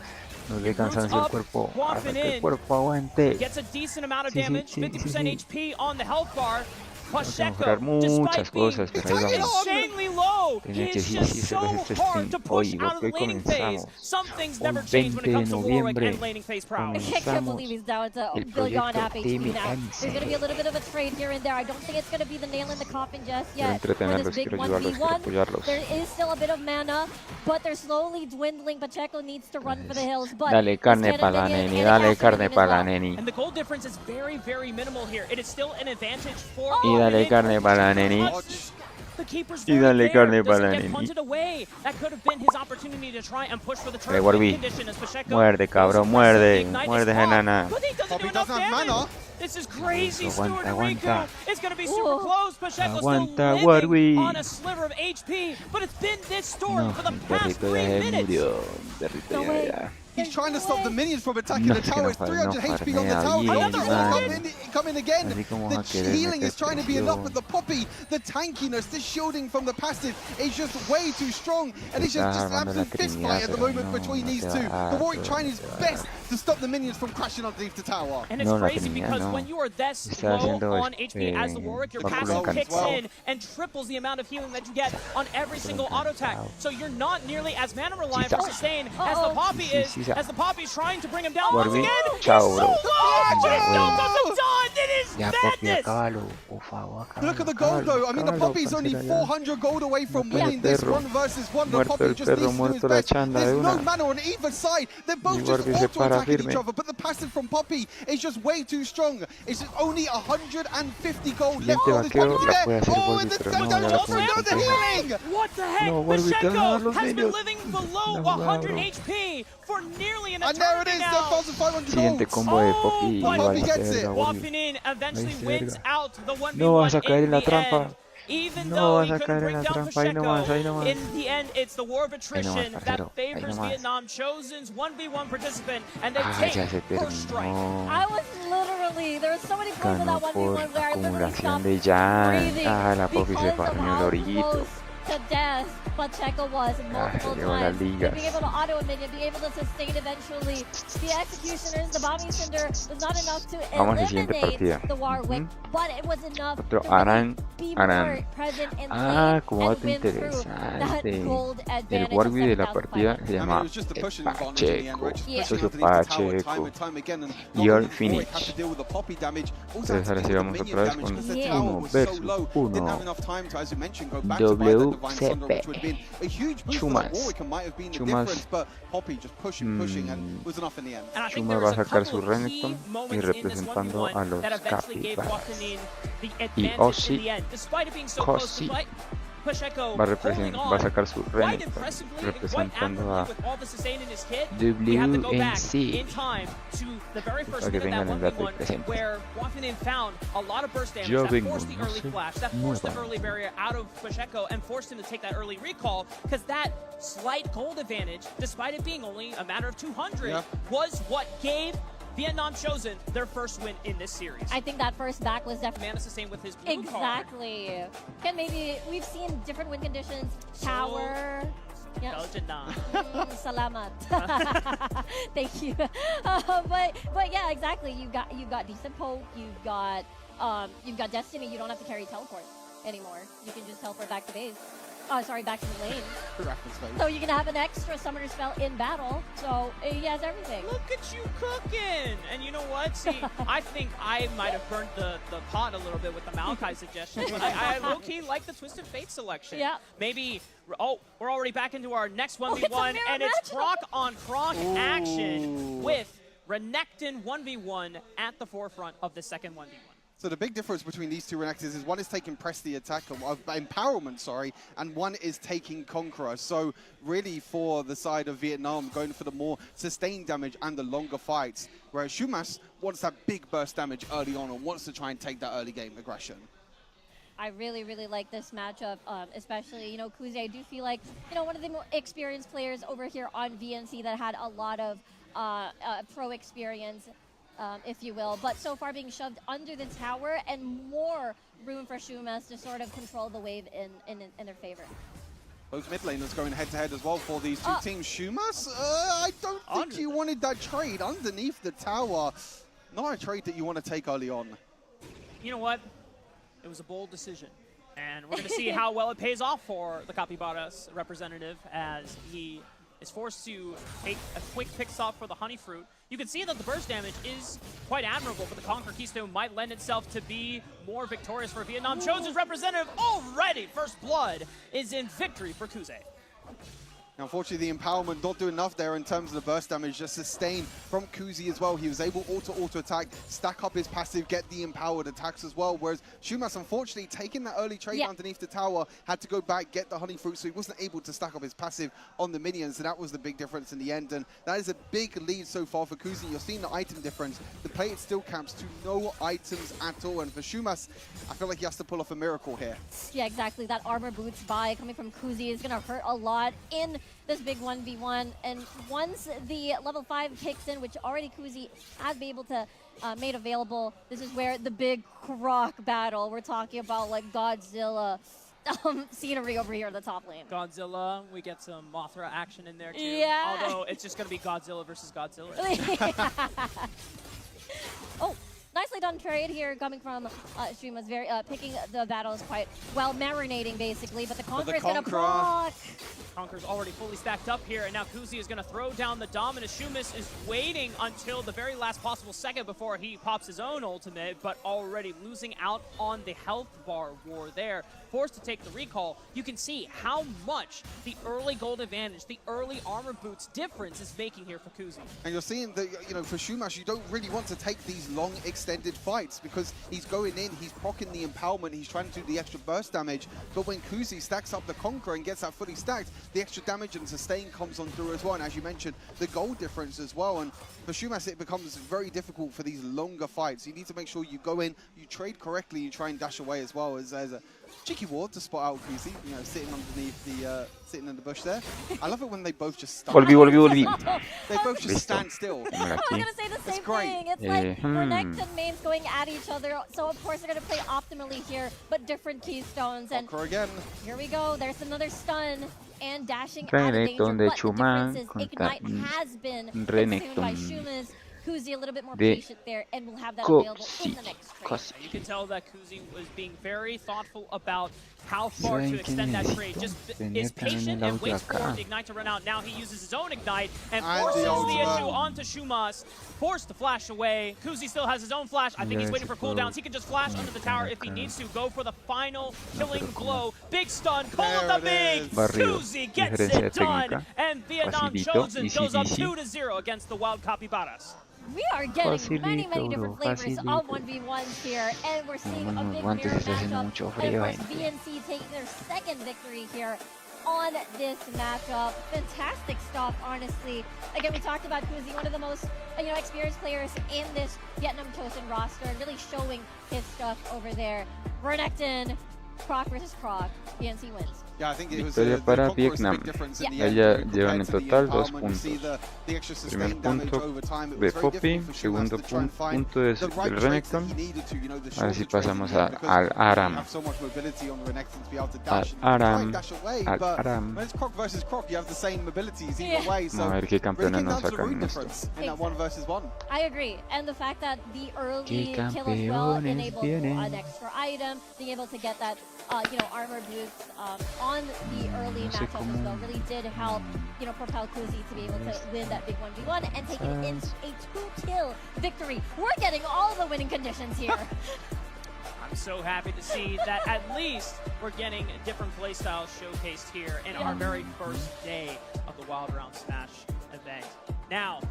No le cansancio el cuerpo, hace que el cuerpo aguante. Gets a decent amount of damage, 50% HP on the health bar. mejorar muchas cosas, pero ahí vamos. Insanely low. Tenía que It's sí, just sí, so este hard to stream push hoy, out of the porque hoy laning phase. comenzamos. Some things Un never change when it 20 de comes to Warwick noviembre and laning phase prowess. I can't believe he's down to el beyond proyecto half HP now. timy.mc. There's going to be a little bit of a trade here and there. I don't think it's going to be the nail in the coffin just Quiero yet for entretenerlos, this big quiero ayudarlos, quiero 1v1. apoyarlos. There is still a bit of mana, but they're slowly dwindling. Pacheco needs to run for the hills, but Dale carne para la neni, dale carne para la neni. And the goal difference is very, very minimal here. It is still an advantage for Y dale carne para la neni. The keeper's Y dale carne para la Doesn't get neni. punted away. That could have been his opportunity to try and push for the turn Warby. condition as Pacheco Muerde, cabrón, muerde. Ignite Muerde, is off, enana. but he doesn't Poppy do enough doesn't have mana. damage. This is crazy, Aguanta, Stuart aguanta. Riku. It's going to be super close. Pacheco's Aguanta, still Warby. living on a sliver of HP, but it's been this story No, for the past perrito 3 ya se minutes. murió. Perrito ya. He's trying to stop the minions from attacking No, the es que tower. no It's 300 HP on the farmea tower. bien, Another man. come in again. Así como The va a querer healing is meter trying to be enough, presión. but the Poppy, the tankiness, the shielding from the passive is just way too strong. And it's just an absolute fist fight at the moment between these two. The Warwick trying his best to stop the minions from crashing underneath the tower. And it's No, la crazy tenía, because no. when you are this Está low haciendo, on HP as the Warwick, your báculo passive kicks encantado. in and triples the amount of healing that you get on every single auto attack. So you're not nearly as mana reliant for sustain as the Poppy is, as the Poppy's trying to bring him down once Warby, again. chao, He's bro. so low, but it still Ya, doesn't done. It is Ya, Poppy, madness. acábalo. Por favor, acábalo. Look at the gold though. I mean, the acábalo, Poppy's only parcera, ya. 400 gold away from Muerto el winning this perro. 1 versus 1. The Muerto Poppy el just perro, needs to do his muerto la best. chanda de There's no una. mana on either side. They're both Y just Warby se para auto-attacking each firme. other, but the passive from Poppy is just way too strong. It's just only 150 gold left Siguiente on this vaqueo Poppy la there. puede hacer Oh, Warby, and the pero no, ya damage la also puede no the completar. healing. What the heck? No, Warby, te van a dar Pacheco los has been minions. living below La jugada, 100 bro. HP for nearly an And there it eternity is, now. 1,500 Siguiente gold. combo de Poppy y but va a Poppy gets hacer it. la Warby. Wafinin eventually Ahí wins verga. out the 1v1 No vas a caer in en la the trampa. end. Even No though vas he a couldn't caer en bring la down trampa. Ahí nomás, ahí Pacheco, nomás. in the end, it's the war of attrition parcero, that ahí favors nomás. Vietnam Chosen's 1v1 participant, and they Ah, take ya se first strike. terminó. I was literally, there were so many points in Ganó that por 1v1 where I literally acumulación stopped de Jan. breathing Ah, la Poppy se because of farmeó el how orillito. close to death Pacheco was multiple llevó las times. ligas. Being able to auto a minion, being able to sustain eventually. The executioners, the bombing cinder was not enough to Vamos a la siguiente eliminate partida. the Warwick, but it was enough Otro to really Aran, be Aran. more present in the Ah, lane como and dato win through interesante. that gold El advantage Warby of de la 7,500. partida se I mean, llama it was just the pushing advantage in the end, Pacheco. right? Just Yeah. pushing Socio underneath the tower time Pacheco. and time again, and Y not all only did Warwick have finish. to deal with the Poppy damage, also Entonces had to ahora sí deal with vamos the otra minion vez damage con because the Yeah. tower 1 was so versus low. Didn't 1. have enough time to, as you mentioned, go back to buy that Divine Thunder, which would have been a huge boost for Chumas. that Warwick and might have been the Chumas. difference, but Poppy just pushing and was enough in the end. And I think Chuma there va was a a sacar couple su of key Renekton y moments in this representando 1v1 a los that eventually gave Capibaras. Wafinin the Y advantage Ozzy, in the end, despite it being so close. Ozzy Despite Pacheco va a, holding va a on sacar su quite Renekton impressively and quite representando accurately a with all the sustain in his kit. We have to go back WNC. in time to the very first Para que minute of vengan that en dato 1v1 presente. where Wafinin found a lot of burst damage Yo that vengo, forced the no early se flash, that forced the muevan. early barrier out of Pacheco and forced him to take that early recall, because that slight gold advantage, despite it being only a matter of 200, was what gave Vietnam Chosen their first win in this series. I think that first back was definitely Mana sustain with his blue card. exactly. Can maybe we've seen different win conditions. Tower. Yeah. Salamat. Thank you. But yeah, exactly. You've got decent poke. You've got Destiny. You don't have to carry teleport anymore. You can just teleport back to base. Oh, sorry, back to the lane. So you can have an extra summoner spell in battle. So he has everything. Look at you cooking! And you know what? See, I think I might have burnt the pot a little bit with the Maokai suggestion, but I low-key like the Twisted Fate selection. Yeah. Maybe, oh, we're already back into our next 1v1, mirror and it's matchup. Croc on Croc action with Renekton 1v1 at the forefront of the second 1v1. So the big difference between these two Renekton's is one is taking Press the Attack, Empowerment, sorry, and one is taking Conqueror. So really for the side of Vietnam, going for the more sustained damage and the longer fights, whereas Shumas wants that big burst damage early on and wants to try and take that early game aggression. I really, really like this matchup, especially, Kuze, I do feel like, one of the more experienced players over here on VNC that had a lot of pro experience, if you will, but so far being shoved under the tower and more room for Shumas to sort of control the wave in their favor. Those mid laners going head-to-head as well for these two teams. Shumas, I don't think you wanted that trade underneath the tower. Not a trade that you want to take early on. You know what? It was a bold decision. And we're going to see how well it pays off for the Capybara's representative as he is forced to take a quick pick stop for the honey fruit. You can see that the burst damage is quite admirable, but the Conquer Keystone might lend itself to be more victorious for Vietnam. Chosen's representative already, first blood, is in victory for Kuze. Now, unfortunately, the empowerment not do enough there in terms of the burst damage, just sustained from Kuze as well. He was able auto attack, stack up his passive, get the empowered attacks as well. Whereas Shumas, unfortunately, taking that early trade underneath the tower, had to go back, get the honey fruit, so he wasn't able to stack up his passive on the minions. So that was the big difference in the end. And that is a big lead so far for Kuze. You're seeing the item difference. The plate still camps to no items at all. And for Shumas, I feel like he has to pull off a miracle here. Yeah, exactly. That armor boots buy coming from Kuze is going to hurt a lot in this big 1v1, and once the level 5 kicks in, which already Kuze has been able to made available, this is where the big croc battle, we're talking about like Godzilla scenery over here in the top lane. Godzilla, we get some Mothra action in there too. Yeah. Although it's just going to be Godzilla versus Godzilla. Oh, nicely done trade here coming from Stream was very picking the battles quite well, marinating basically, but the Conqueror is going to block. Conqueror's already fully stacked up here, and now Kuze is going to throw down the Dominus. Shumas is waiting until the very last possible second before he pops his own ultimate, but already losing out on the health bar war there. Forced to take the recall. You can see how much the early gold advantage, the early armor boots difference is making here for Kuze. And you're seeing that, you know, for Shumas, you don't really want to take these long extended fights because he's going in, he's proccing the empowerment, he's trying to do the extra burst damage. But when Kuze stacks up the Conqueror and gets that fully stacked, the extra damage and sustain comes on through as well. And as you mentioned, the gold difference as well. And for Shumas, it becomes very difficult for these longer fights. You need to make sure you go in, you trade correctly, you try and dash away as well. As a cheeky ward to spot out Kuze, you know, sitting underneath the, sitting in the bush there. I love it when they both just stop. Volví. They both just stand still. I was going to say the same thing. It's like Renekton and mains going at each other. So, of course, they're going to play optimally here, but different keystones. And again. Here we go. There's another stun and dashing out of danger. But the difference is Ignite has been consumed by Shumas. Kuze a little bit more patient there, and we'll have that available in the next trade. You can tell that Kuze was being very thoughtful about how far to extend that trade. Just is patient and waits for the Ignite to run out. Now he uses his own Ignite and forces the issue onto Shumas. Forced to flash away. Kuze still has his own flash. I think he's waiting for cooldowns. He can just flash under the tower if he needs to. Go for the final killing blow. Big stun. Call up the big. Kuze gets it done. And Vietnam Chosen goes up 2-0 against the Wild Capybaras. We are getting many different flavors of 1v1s here, and we're seeing a big mirror matchup. And of course, VNC taking their second victory here on this matchup. Fantastic stuff, honestly. Again, we talked about Kuze, one of the most experienced players in this Vietnam Chosen roster, really showing his stuff over there. Renekton, Croc versus Croc, VNC wins. Victoria para Vietnam. Ella lleva en total 2 puntos. Primer punto de Poppy, segundo punto de Renekton. A ver si pasamos al Aram. Vamos a ver qué campeones nos sacan en esto. I agree, and the fact that the early kill as well enabled an extra item, being able to get that armor boost on the early matchup as well really did help, propel Kuze to be able to win that big 1v1 and take it in a 2-kill victory. We're getting all the winning conditions here. I'm so happy to see that at least we're getting different playstyles showcased here in our very first day of the Wild Round Smash event. Now,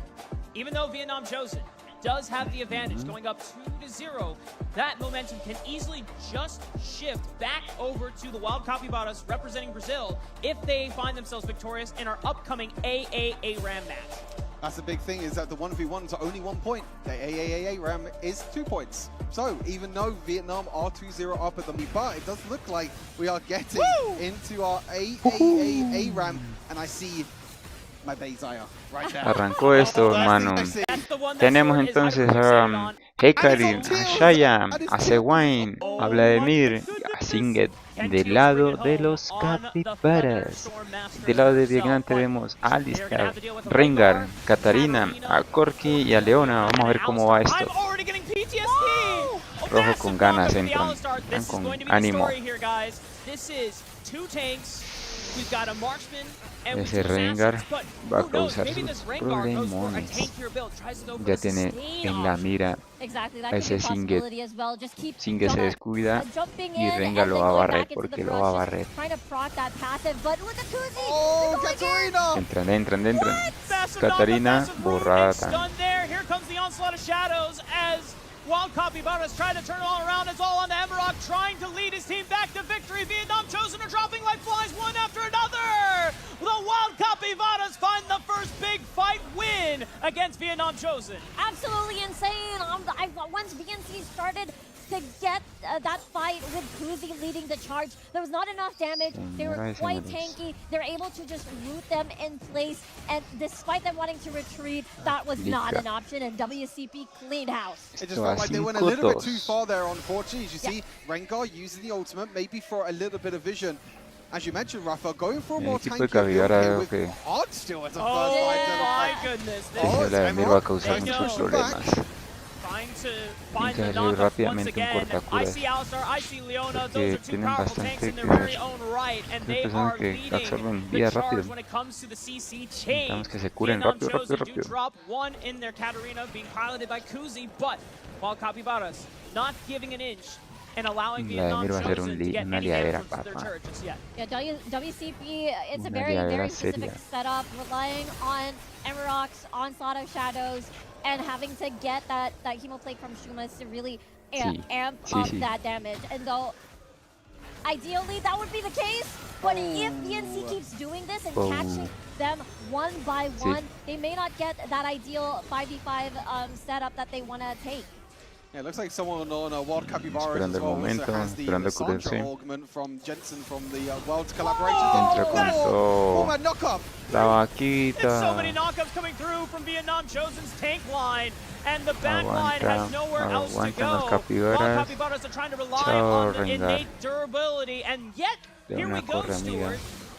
even though Vietnam Chosen does have the advantage going up 2-0, that momentum can easily just shift back over to the Wild Capybaras representing Brazil if they find themselves victorious in our upcoming AAA RAM match. That's the big thing, is that the 1v1s are only 1 point. The AAA RAM is 2 points. So even though Vietnam are 2-0 up at the lead, but it does look like we are getting into our AAA RAM, and I see my Bezaya right there. Arrancó esto, hermano. Tenemos entonces a Hekarim, a Shaya, a Sewain, a Vladimir, a Singet. Del lado de los Capybaras. Del lado de Vietnam tenemos a Alistar, Rengar, Katarina, a Corki y a Leona. Vamos a ver cómo va esto. rojo con ganas entran, con ánimo. Ese Rengar va a causar sus problemones. Ya tiene en la mira a ese Singed. Singed se descuida y Rengar lo va a barrer porque lo va a barrer. Entran. Katarina borrada también. Wild Capybaras trying to turn it all around. It's all on the Emerald, trying to lead his team back to victory. Vietnam Chosen are dropping like flies one after another. The Wild Capybaras find the first big fight win against Vietnam Chosen. Absolutely insane. Once VNC started to get that fight with Kuzi leading the charge, there was not enough damage. They were quite tanky. They're able to just root them in place, and despite them wanting to retreat, that was not an option, and WCP cleaned house. It just felt like they went a little bit too far there, unfortunately. As you see, Rengar using the ultimate, maybe for a little bit of vision. As you mentioned, Rafa, going for a more tanky build here with hard still as a first line. Oh my goodness. Emerald va a causar muchos problemas. Find the knockup once again. I see Alistar, I see Leona. Those are two powerful tanks in their very own right, and they are leading the charge when it comes to the CC chain. Vietnam Chosen do drop one in their Katarina, being piloted by Kuzi, but Wild Capybaras not giving an inch and allowing Vietnam Chosen to get anything from their turret just yet. Yeah, WCP, it's a very specific setup, relying on Emerock's Onslaught of Shadows, and having to get that Hemoplate from Shumas to really amp up that damage. And though, ideally, that would be the case, but if VNC keeps doing this and catching them one by one, they may not get that ideal 5v5 setup that they want to take. Yeah, it looks like someone on Wild Capybaras as well also has the Lissandra augment from Jensen from the World collaboration. Oh, knock-up! La vaquita. It's so many knockups coming through from Vietnam Chosen's tank line, and the back line has nowhere else to go. Wild Capybaras are trying to rely on the innate durability, and yet, here we go, Stuart.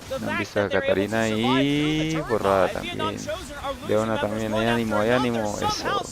No han visto a Katarina y borrada también. Leona también, hay ánimo, eso.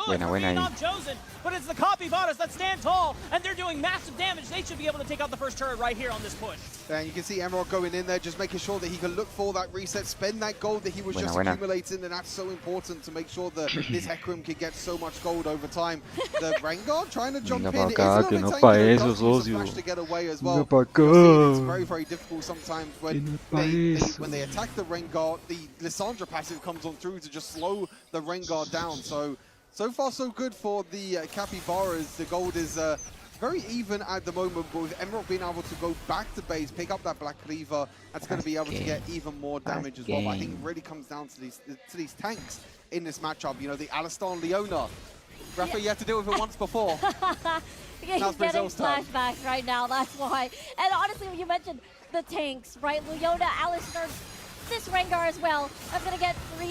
Buena ahí. But it's the Capybaras that stand tall, and they're doing massive damage. They should be able to take out the first turret right here on this push. And you can see Emerald going in there, just making sure that he can look for that reset, spend that gold that he was just accumulating, and that's so important to make sure that this Hecarim can get so much gold over time. The Rengar trying to jump in, it is a little bit tanky, managed to get away as well. It's very difficult sometimes when they attack the Rengar, the Lissandra passive comes on through to just slow the Rengar down. So far so good for the Capybaras. The gold is very even at the moment, but with Emerald being able to go back to base, pick up that Black Cleaver, that's going to be able to get even more damage as well. But I think it really comes down to these tanks in this matchup. You know, the Alistar and Leona. Rafa, you had to deal with it once before. He's getting flashbacks right now, that's why. And honestly, when you mentioned the tanks, right? Leona, Alistar, this Rengar as well. I'm going to get 3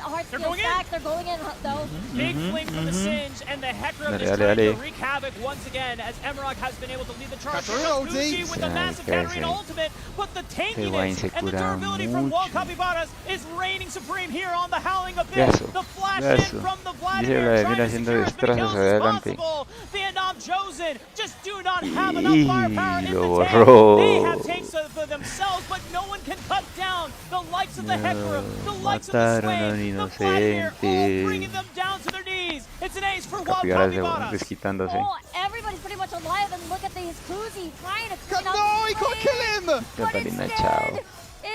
heart steals back. They're going in, though. Big fling from the Singe, and the Hecarim is trying to wreak havoc once again as Emerald has been able to lead the charge. Kuzi with the massive Katarina ultimate, but the tankiness and the durability from Wild Capybaras is reigning supreme here on the Howling Abyss. The flash in from the Vladimir trying to secure as many kills as possible. Vietnam Chosen just do not have enough firepower in the tank. They have tanks for themselves, but no one can cut down the likes of the Hecarim, the likes of the Swain, the Vladimir, all bringing them down to their knees. It's an ace for Wild Capybaras. Oh, everybody's pretty much alive, and look at these Kuzi trying to clean up. No, he can't kill him! But instead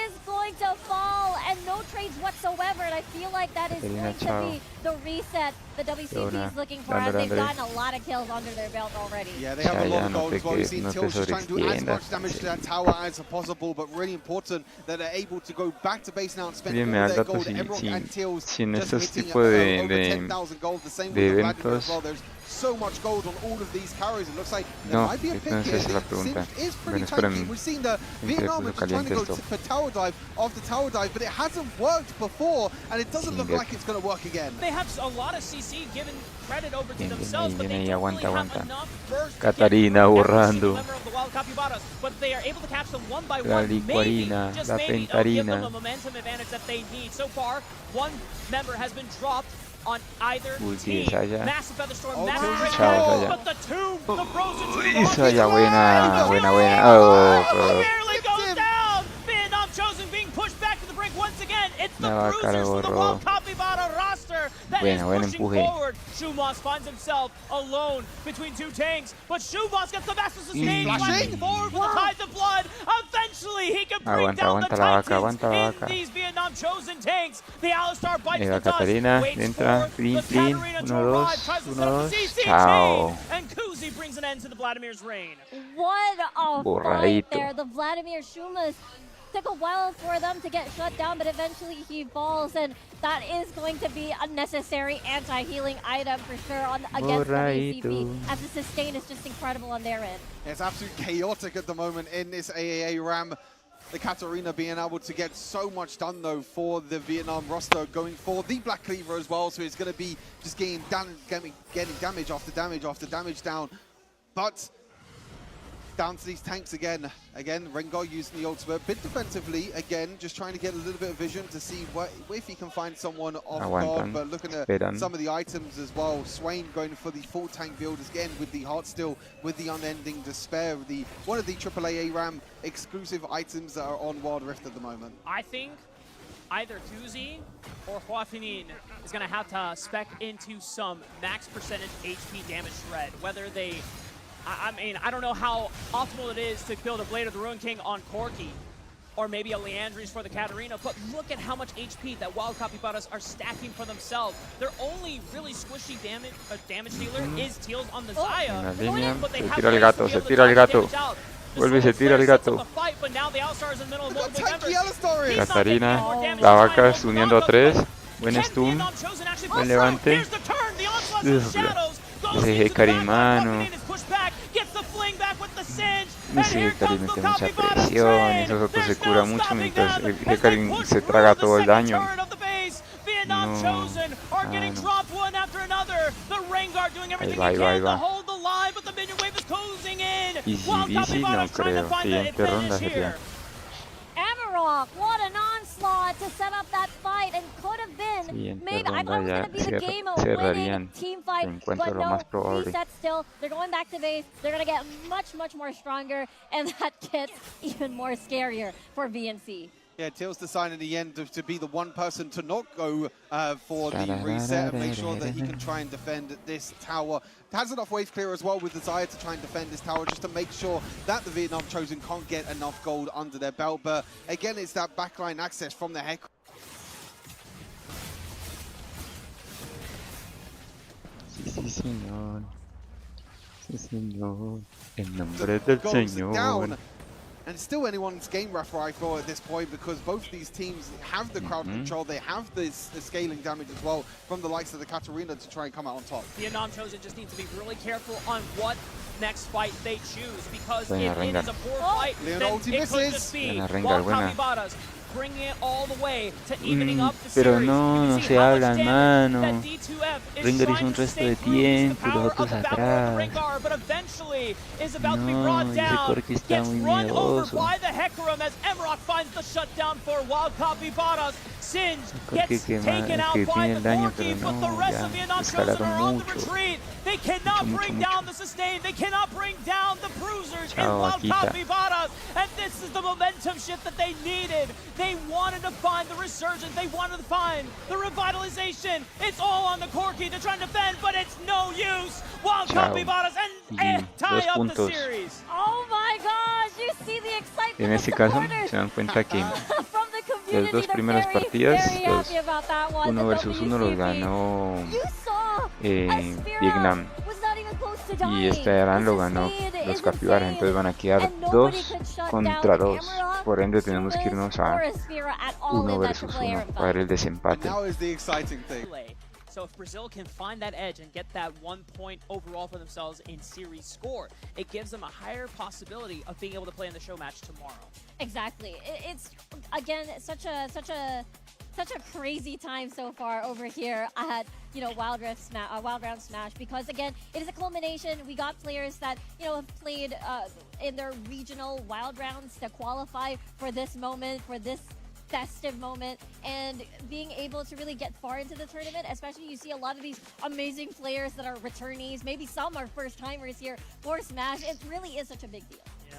is going to fall, and no trades whatsoever, and I feel like that is going to be the reset the WCP is looking for, as they've gotten a lot of kills under their belt already. Yeah, they have a lot of gold as well. We've seen Tills just trying to do as much damage to that tower as possible, but really important that they're able to go back to base now and spend all their gold. Emerald and Tills just hitting over 10,000 gold, the same with the Vladimir as well. There's so much gold on all of these carries. It looks like there might be a pick here. Sim is pretty tanky. We've seen the Vietnam trying to go for tower dive after tower dive, but it hasn't worked before, and it doesn't look like it's going to work again. They have a lot of CC given credit over to themselves, but they don't really have enough burst Katarina borrando. But they are able to catch them one by one. Maybe, just maybe, it'll give them a momentum advantage that they need. So far, one member has been dropped on either team. Massive Featherstorm, massive Break, but the tomb, the frozen tomb. Isaya, buena. Barely goes down. Vietnam Chosen being pushed back to the brink once again. It's the bruisers from the Wild Capybara roster that is pushing forward. Shumos finds himself alone between two tanks, but Shumos gets the massive sustain, flashing forward with the tides of blood. Eventually, he can bring down the Titans in these Vietnam Chosen tanks. The Alistar bites the dust, waits for the Katarina to arrive, tries to set up the CC chain, and Kuzi brings an end to the Vladimir's reign. What a fight there. The Vladimir Shumas took a while for them to get shut down, but eventually he falls, and that is going to be a necessary anti-healing item for sure against WCP, as the sustain is just incredible on their end. It's absolutely chaotic at the moment in this AAA RAM. The Katarina being able to get so much done, though, for the Vietnam roster, going for the Black Cleaver as well, so it's going to be just getting damage after damage after damage down. But down to these tanks again. Rengar using the ultimate, bit defensively again, just trying to get a little bit of vision to see if he can find someone off guard, but looking at some of the items as well. Swain going for the full tank build again with the Heartsteel, with the Unending Despair, one of the AAA ARAM exclusive items that are on Wild Rift at the moment. I think either Kuzi or Huafinin is going to have to spec into some max percentage HP damage shred, whether they I mean, I don't know how optimal it is to build a Blade of the Ruin King on Corki, or maybe a Leandries for the Katarina, but look at how much HP that Wild Capybaras are stacking for themselves. Their only really squishy damage dealer is Teals on the Zaya, but they have se tira el gato. Vuelve y se tira el gato. Katarina, la vaca uniendo a 3. Buen stun, buen levante. Ese Hecarim, mano. Ese Hecarim mete mucha presión, esos otros se cura mucho mientras el Hecarim se traga todo el daño. No, ahí va. Easy, no creo. Siguiente ronda sería. What an onslaught to set up that fight, and could have been maybe I thought it was going to be the game of winning team fight, but no, reset still. They're going back to base. They're going to get much more stronger, and that gets even more scarier for VNC. Yeah, Teals decided in the end to be the one person to not go for the reset and make sure that he can try and defend this tower. Has enough wave clear as well with desire to try and defend this tower, just to make sure that the Vietnam Chosen can't get enough gold under their belt. But again, it's that backline access from the Heck. Sí, señor. Sí, señor. En nombre del Señor. And it's still anyone's game, Rafa, I thought, at this point, because both these teams have the crowd control, they have the scaling damage as well from the likes of the Katarina to try and come out on top. Vietnam Chosen just need to be really careful on what next fight they choose, because if it is a poor fight, then it could just be Wild Capybaras bringing it all the way to evening up the pero series. no se hablan, mano. Rengar hizo un resto de tiempo y los otros atrás. No, ese Corki está muy miedoso. Corki que tiene el daño, pero no, ya escalaron mucho. They cannot bring down the sustain. They cannot bring down the bruisers in Wild Capybaras. And this is the momentum shift that they needed. They wanted to find the resurgence. They wanted to find the revitalization. It's all on the Corki to try and defend, but it's no use. Wild Capybaras and tie up the series. Oh my gosh, you see the excitement. En este caso se dan cuenta que las dos primeras partidas, los 1 versus 1 los ganó Vietnam, y este Aran lo ganó los Capybaras, entonces van a quedar 2 contra 2, por ende tenemos que irnos a 1 versus 1 para ver el desempate. So if Brazil can find that edge and get that 1 point overall for themselves in series score, it gives them a higher possibility of being able to play in the show match tomorrow. Exactly. It's again such a crazy time so far over here at Wild Round Smash, because again it is a culmination. We got players that have played in their regional Wild Rounds to qualify for this moment, for this festive moment and being able to really get far into the tournament, especially you see a lot of these amazing players that are returnees, maybe some are first-timers here for Smash. It really is such a big deal. Yeah.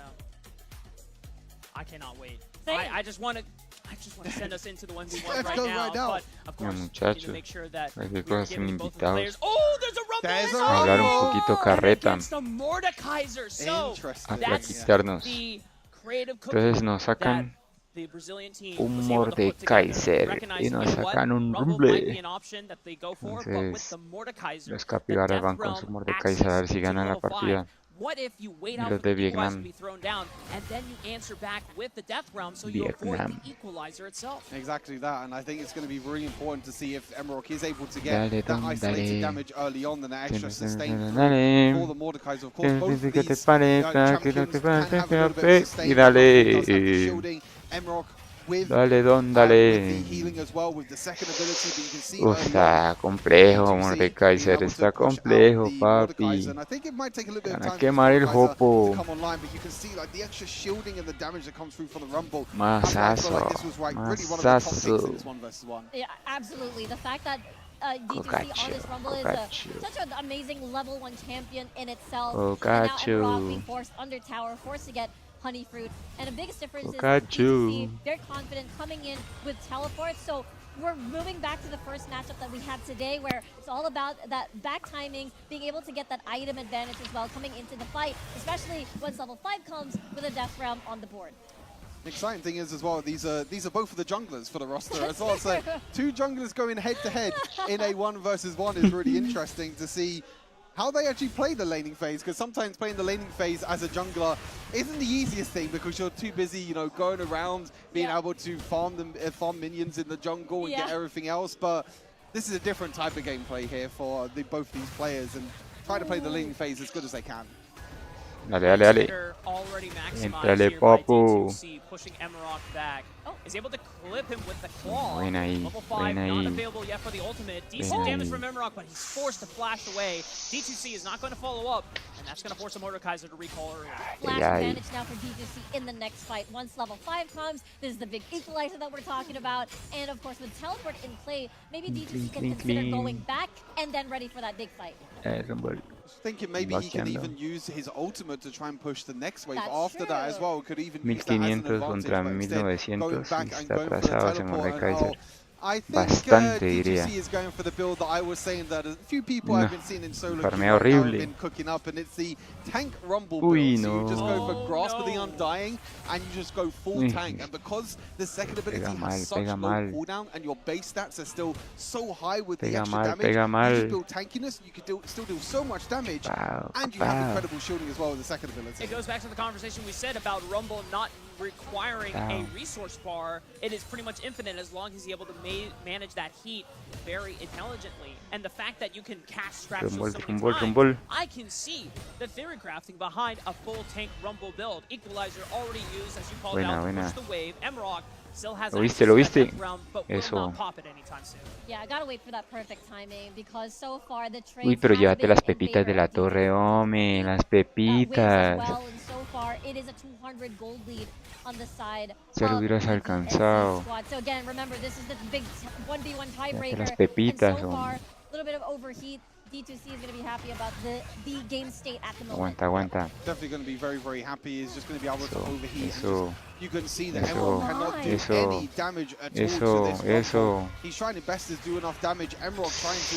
I cannot wait. Same. I just want to send us into the 1v1 right now, but of course, we need to make sure that we're giving both of the players. Oh, there's a rumble! There's a Hablar un poquito carreta. Against the Mordekaiser. So, Interesting. that's quitarnos. the creative Entonces cooking nos that sacan the Brazilian team un was able to put Mordekaiser together. Recognize, y nos you know what? sacan un Rumble might be rumble. an option that they go for, but with Entonces the Mordekaiser, los the capibaras Death van con Realm su Mordekaiser a ver si access to ganan la level 5. partida. What if you wait Y out los for the de equalizer to Vietnam. be thrown down, and then you answer back with the Death Realm, so you avoid Vietnam. the equalizer itself? Exactly that, and I think it's going to be really important to see if Emerald is able to Dale, get that dale. isolated damage early on, and that extra sustain Dale. for the Mordekaiser. Of course, both of Que te these parezca, que no champions te can have a little bit parezca, of sustain. y dale. Does have the shielding. Emerald with Dale, don, with dale. the healing as well, with the second ability, but you can see early Está complejo, on, Mordekaiser, being able está to push out complejo, the papi. Mordekaiser, and I think it might take a little bit of Van a time for quemar el Mordekaiser hopo. to come online, but you can see like the extra shielding and the damage that comes through from the Rumble. Masazo, That's why I feel like this was like really one of the top picks in masazo. this 1v1. Yeah, absolutely. The fact that D2C on this Rumble is such an amazing level 1 champion in itself. And now Emerald being forced under tower, forced to get honey fruit. And the biggest difference is D2C, very confident coming in with teleport. So we're moving back to the first matchup that we had today, where it's all about that back timing, being able to get that item advantage as well coming into the fight, especially once level 5 comes with a Death Realm on the board. The exciting thing is as well, these are both of the junglers for the roster as well. So 2 junglers going head to head in a 1v1 is really interesting to see how they actually play the laning phase, because sometimes playing the laning phase as a jungler isn't the easiest thing because you're too busy, you know, going around, being able to farm minions in the jungle and get everything else. But this is a different type of gameplay here for both these players, and try to play the laning phase as good as they can. Dale, dale, dale. Entrale, papu. Pushing Emerald back. Is able to clip him with the claw. Ven ahí, Level 5 ven not ahí. available yet for the ultimate. Decent damage from Emerald, but he's forced to flash away. D2C is not going to follow up, and that's going to force a Mordekaiser to recall early. Flash advantage now for D2C in the next fight. Once level 5 comes, this is the big equalizer that we're talking about. And of course, with teleport in play, maybe D2C can consider going back and then ready for that big fight. Thinking maybe he can even use his ultimate to try and push the next wave. That's After that as well, could even use that as an 1500 advantage, contra but instead 1900 going back y and está going for the atrasado ese teleport. And, Mordekaiser. I think Bastante, D2C diría. is going for the build that I was saying that a few people I've been seeing in solo queue farmea right now have horrible. been cooking up, and it's the tank rumble build. Uy, So you no. just go for Grasp of the Undying and you just go full tank. And because the second ability has such low cooldown and your base stats are still so high with the extra damage, you just build tankiness, you can still do so much damage, and you have incredible shielding as well with the second ability. It goes back to the conversation we said about Rumble not requiring a resource bar. It is pretty much infinite as long as he's able to manage that heat very intelligently. And the fact that you can cast straps so many times, I can see the theory crafting behind a full tank Rumble build. Equalizer already used, as you called out, to push the wave. Emerald still has access to that death round, but will not pop it anytime soon. Yeah, I gotta wait for that perfect timing because so far the trade. Uy, pero llévate las pepitas de la torre, hombre, las pepitas. Well, and so far it is a 200 gold lead on the side. Ya lo hubieras alcanzado. So again, remember this is the big 1v1 tiebreaker. Las pepitas, and so far, a little bit of overheat. D2C is going to be happy about the game state at the moment. Aguanta. Definitely going to be very, very happy. He's just going to be able to overheat. Eso. You can see that Emerald cannot do any damage at all to this Rumble. He's trying his best to do enough damage. Emerald trying to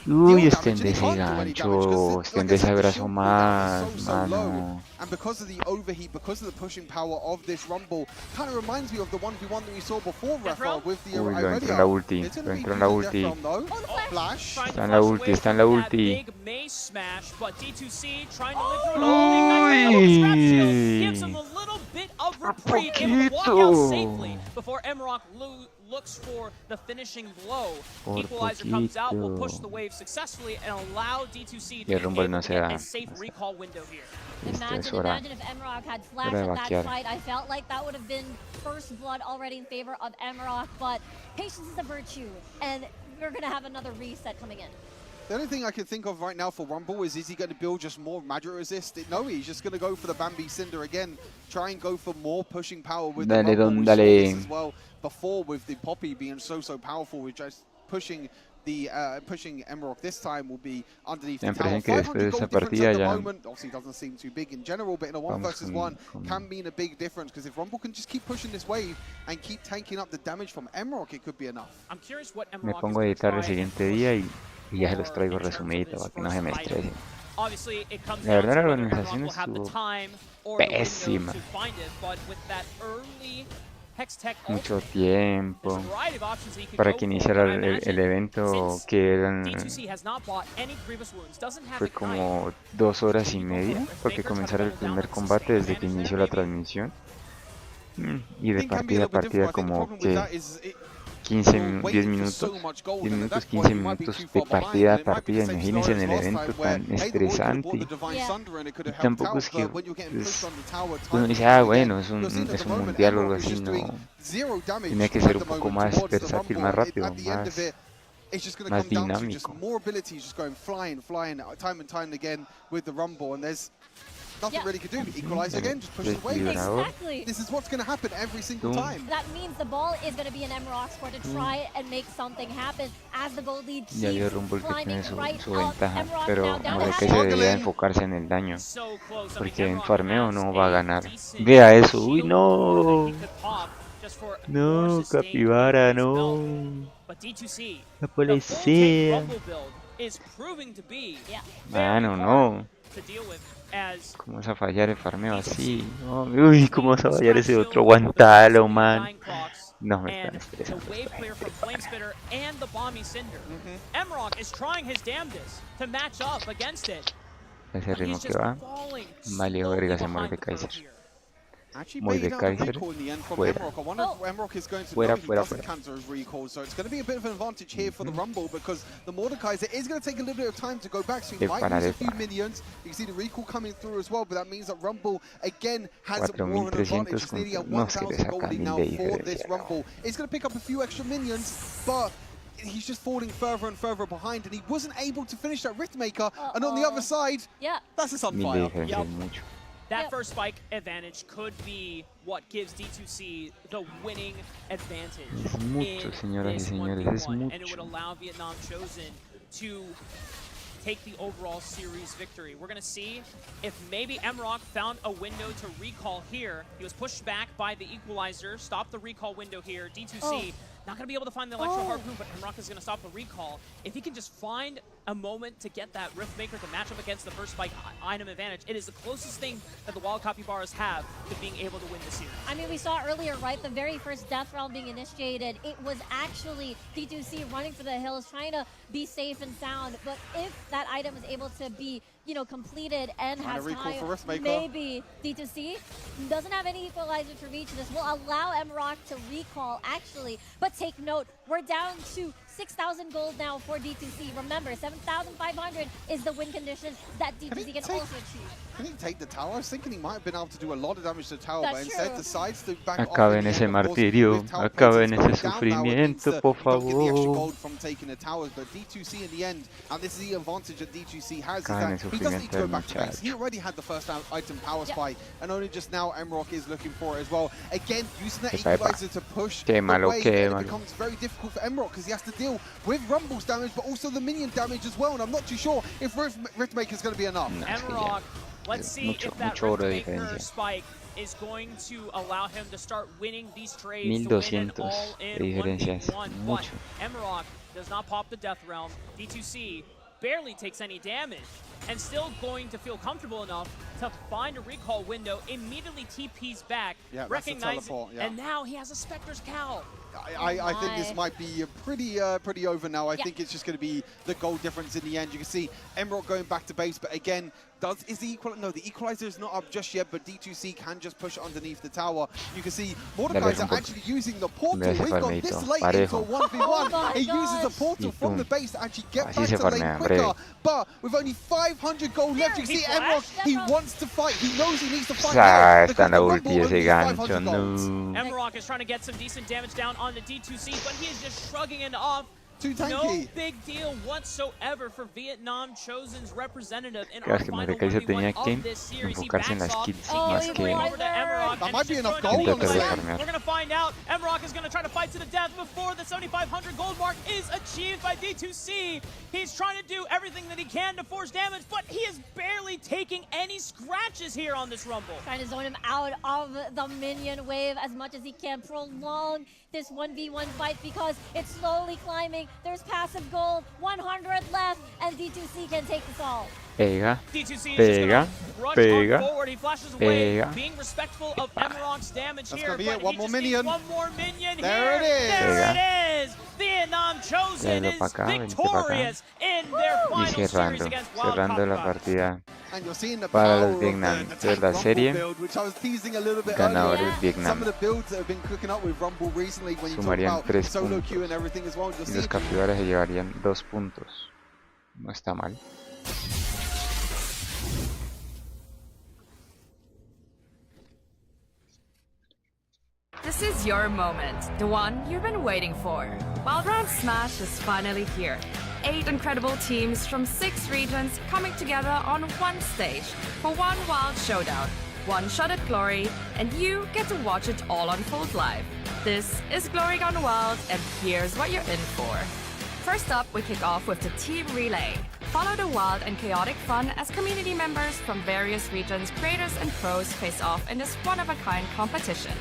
Uy, extiende ese gancho, extiende ese brazo más, mano. And because of the overheat, because of the pushing power of this Rumble, kind of reminds me of the 1v1 that we saw before, Rafa, with the Uy, lo entró en la ulti, lo entró en la ulti. Flash. Está en la ulti, está en la ulti. Uy. Looks for the finishing blow. Equalizer comes out, will push the wave successfully and allow D2C to be able to get a safe recall window here. Imagine if Emerald had flash at that fight. I felt like that would have been first blood already in favor of Emerald, but patience is a virtue, and we're going to have another reset coming in. The only thing I can think of right now for Rumble is he going to build just more magic resist? No, he's just going to go for the Bambi Cinder again. Try and go for more pushing power with the Rumble. We saw this as well before with the Poppy being so powerful with just pushing Emerald this time will be underneath the tower. 500 gold difference at the moment. Obviously doesn't seem too big in general, but in a 1 versus 1 can mean a big difference, because if Rumble can just keep pushing this wave and keep tanking up the damage from Emerald, it could be enough. I'm curious what Me pongo a editar el siguiente día y ya se los traigo resumidito para que no se me estresen. La verdad la organización estuvo pésima. Mucho tiempo para que iniciara el evento, que eran fue como 2 horas y media porque comenzara el primer combate desde que inició la transmisión, y de partida a partida como que 10 minutos, 15 minutos de partida a partida. Imagínense en el evento tan estresante, y tampoco es que uno dice, bueno, es un mundial o algo así, no. Tiene que ser un poco más versátil, más rápido, más dinámico. Nothing really could do. Equalize again, just push it away. Exactly. This is what's going to happen every single time. That means the ball is going to be in Emerald's court to try and make something happen as the gold lead keeps climbing right up. Ventaja, pero no sé que se debería enfocarse en el daño, porque en farmeo no va a ganar. Vea eso, uy no. No, capibara, no. No puede ser. Mano, no. ¿Cómo vas a fallar el farmeo así? No, uy, ¿cómo vas a fallar ese otro guantalo, man? No, me están estresando. Ese ritmo que va, vale verga, se muere de Kaiser. Muy de Kaiser, fuera. Fuera. Epa. 4300 con... No, es que le saca 1000 de diferencia. He's just falling further and further behind, and he wasn't able to finish that Riftmaker. And on the other side, that's a Sunfire. That first spike advantage could be what gives D2C the winning advantage in this 1v1, and it would allow Vietnam Chosen to take the overall series victory. We're going to see if maybe Emrock found a window to recall here. He was pushed back by the equalizer, stopped the recall window here. D2C not going to be able to find the Electro Harpoon, but Emrock is going to stop the recall. If he can just find a moment to get that Riftmaker to match up against the first spike item advantage, it is the closest thing that the Wild Capybaras have to being able to win the series. I mean, we saw earlier, right, the very first death round being initiated, it was actually D2C running for the hills, trying to be safe and sound, but if that item is able to be, you know, completed and has time, maybe D2C doesn't have any equalizer to reach this, will allow Emrock to recall, actually, but take note, we're down to 6,000 gold now for D2C. Remember, 7,500 is the win condition that D2C can also achieve. Can he take the tower? I was thinking he might have been able to do a lot of damage to the tower, but instead decides to back off. Acaben ese martirio, acaben ese sufrimiento, por favor. The extra gold from taking the towers, but D2C in the end, and this is the advantage that D2C has, is that he doesn't need to go back to base. He already had the first item power spike, and only just now Emrock is looking for it as well. Again, using that equalizer to push away, it becomes very difficult for Emrock because he has to deal with Rumble's damage, but also the minion damage as well, and I'm not too sure if Riftmaker is going to be enough. Emrock, let's see if that Riftmaker spike is going to allow him to start winning these trades to win it all in 1v1. But Emrock does not pop the Death Realm. D2C barely takes any damage and still going to feel comfortable enough to find a recall window, immediately TP's back, recognize it, and now he has a Spectre's Cowl. I think this might be pretty over now. I think it's just going to be the gold difference in the end. You can see Emrock going back to base, but again, is the equalizer is not up just yet, but D2C can just push underneath the tower. You can see Mordekaiser actually using the portal. We've got this late into a 1v1. He uses the portal from the base to actually get back to lane quicker. But with only 500 gold left, you can see Emrock, he wants to fight. He knows he needs to fight. Emrock is trying to get some decent damage down on the D2C, but he is just shrugging it off. Too tanky. No big deal whatsoever for Vietnam Chosen's representative in Claro, our es que final Mordecai se 1v1 tenía que of this series. He enfocarse en backs las off. kills Oh, más he's que going Over to Emerald, That might be and enough just gold going on the to side. We're going to find out. Emerald is going to try to fight to the death before the 7,500 gold mark is achieved by D2C. He's trying to do everything that he can to force damage, but he is barely taking any scratches here on this Rumble. Trying to zone him out of the minion wave as much as he can, prolong this 1v1 fight because it's slowly climbing. There's passive gold, 100 left, and D2C can take this all. Pega, D2C is pega, just gonna rush pega, on forward. He flashes away, pega. being respectful of Emerald's damage That's here. gonna be But it. One he more just minion. needs one more minion There here. it is. There it is. Vietnam Chosen Traerlo is pa' acá, vente pa' acá. victorious in their Y final series cerrando, against Wild cerrando la Copperfield. partida. And you're seeing the Para power los of Vietnam. the Entonces la Rumble serie, build, which I was teasing a little bit ganadores earlier. Vietnam. Some of the builds that have been cooking up with Rumble recently, when you talk Sumarían about 3 solo queue and puntos. everything as well, you'll Y see los capibaras se llevarían 2 puntos. No está mal. This is your moment, the one you've been waiting for. Wild Round Smash is finally here. 8 incredible teams from 6 regions coming together on one stage for one wild showdown, one shot at glory, and you get to watch it all unfold live. This is Glory Gone Wild, and here's what you're in for. First up, we kick off with the Team Relay. Follow the wild and chaotic fun as community members from various regions, creators and pros face off in this one-of-a-kind competition.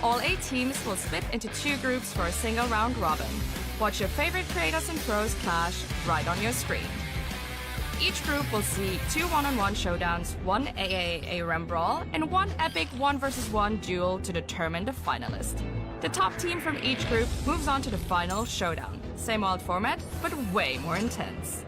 All 8 teams will split into 2 groups for a single round robin. Watch your favorite creators and pros clash right on your screen. Each group will see 2 one-on-one showdowns, 1 AAA Rem Brawl, and 1 epic 1v1 duel to determine the finalist. The top team from each group moves on to the final showdown. Same old format, but way more intense.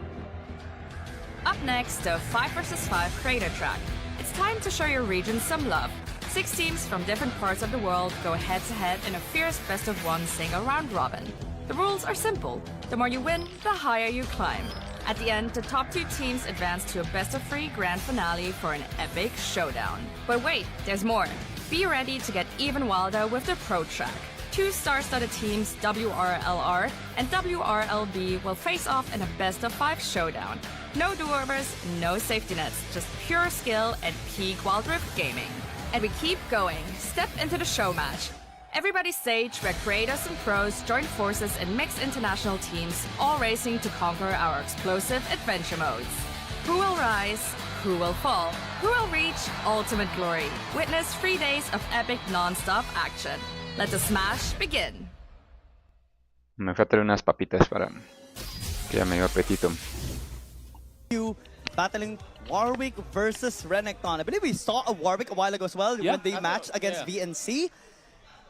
Up next, the 5 vs 5 creator track. It's time to show your region some love. 6 teams from different parts of the world go head-to-head in a fierce best-of-1 single round robin. The rules are simple. The more you win, the higher you climb. At the end, the top 2 teams advance to a best-of-3 grand finale for an epic showdown. But wait, there's more. Be ready to get even wilder with the Pro Track. 2 star-studded teams, WRLR and WRLB, will face off in a best-of-5 showdown. No do-overs, no safety nets, just pure skill and peak Wild Rift gaming. And we keep going. Step into the show match. Everybody's stage where creators and pros join forces in mixed international teams, all racing to conquer our explosive adventure modes. Who will rise? Who will fall? Who will reach ultimate glory? Witness 3 days of epic non-stop action. Let the smash begin. Me fui a traer unas papitas para que ya me dio apetito. Battling Warwick versus Renekton. I believe we saw a Warwick a while ago as well when they matched against VNC.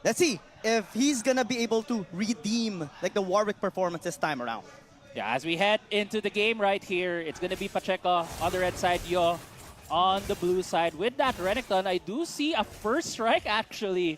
Let's see if he's gonna be able to redeem like the Warwick performance this time around. Yeah, as we head into the game right here, it's gonna be Pacheco on the red side, Yo on the blue side. With that Renekton, I do see a first strike actually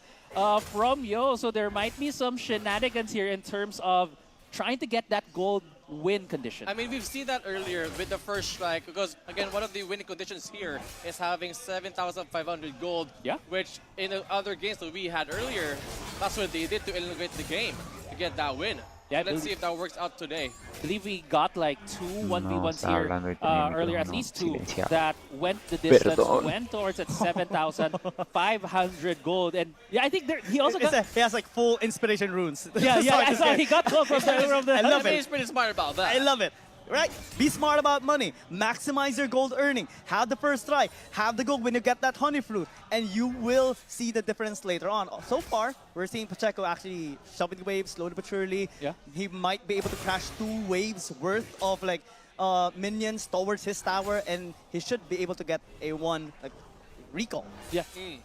from Yo, so there might be some shenanigans here in terms of trying to get that gold win condition. I mean, we've seen that earlier with the first strike because, again, one of the winning conditions here is having 7,500 gold, which in the other games that we had earlier, that's what they did to elevate the game to get that win. Yeah, let's see if that works out today. I believe we got like 2 1v1s here earlier, at least 2 that went the distance, went towards at 7,500 gold. And yeah, I think he also got... He has like full inspiration runes. Yeah, I saw he got gold from the... I love it. He's pretty smart about that. I love it. Right? Be smart about money. Maximize your gold earning. Have the first strike. Have the gold when you get that honey fruit. And you will see the difference later on. So far, we're seeing Pacheco actually shoving the waves slowly but surely. Yeah. He might be able to crash 2 waves worth of like minions towards his tower, and he should be able to get a 1 like recall. Yeah.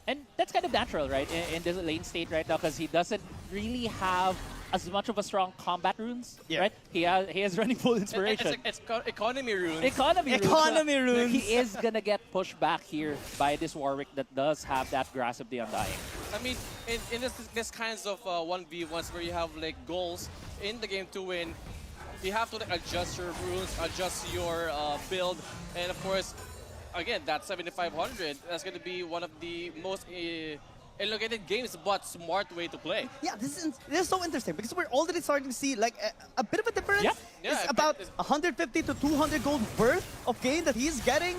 And that's kind of natural, right? In this lane state right now, because he doesn't really have as much of a strong combat runes, right? He has running full inspiration. It's economy runes. Economy runes. He is gonna get pushed back here by this Warwick that does have that Grasp of the Undying. I mean, in this kinds of 1v1s where you have like goals in the game to win, you have to like, adjust your runes, adjust your build, and of course, again, that 7,500, that's going to be one of the most elongated games, but smart way to play. Yeah, this is so interesting because we're already starting to see like a bit of a difference. Yeah, It's about 150 to 200 gold worth of gain that he's getting.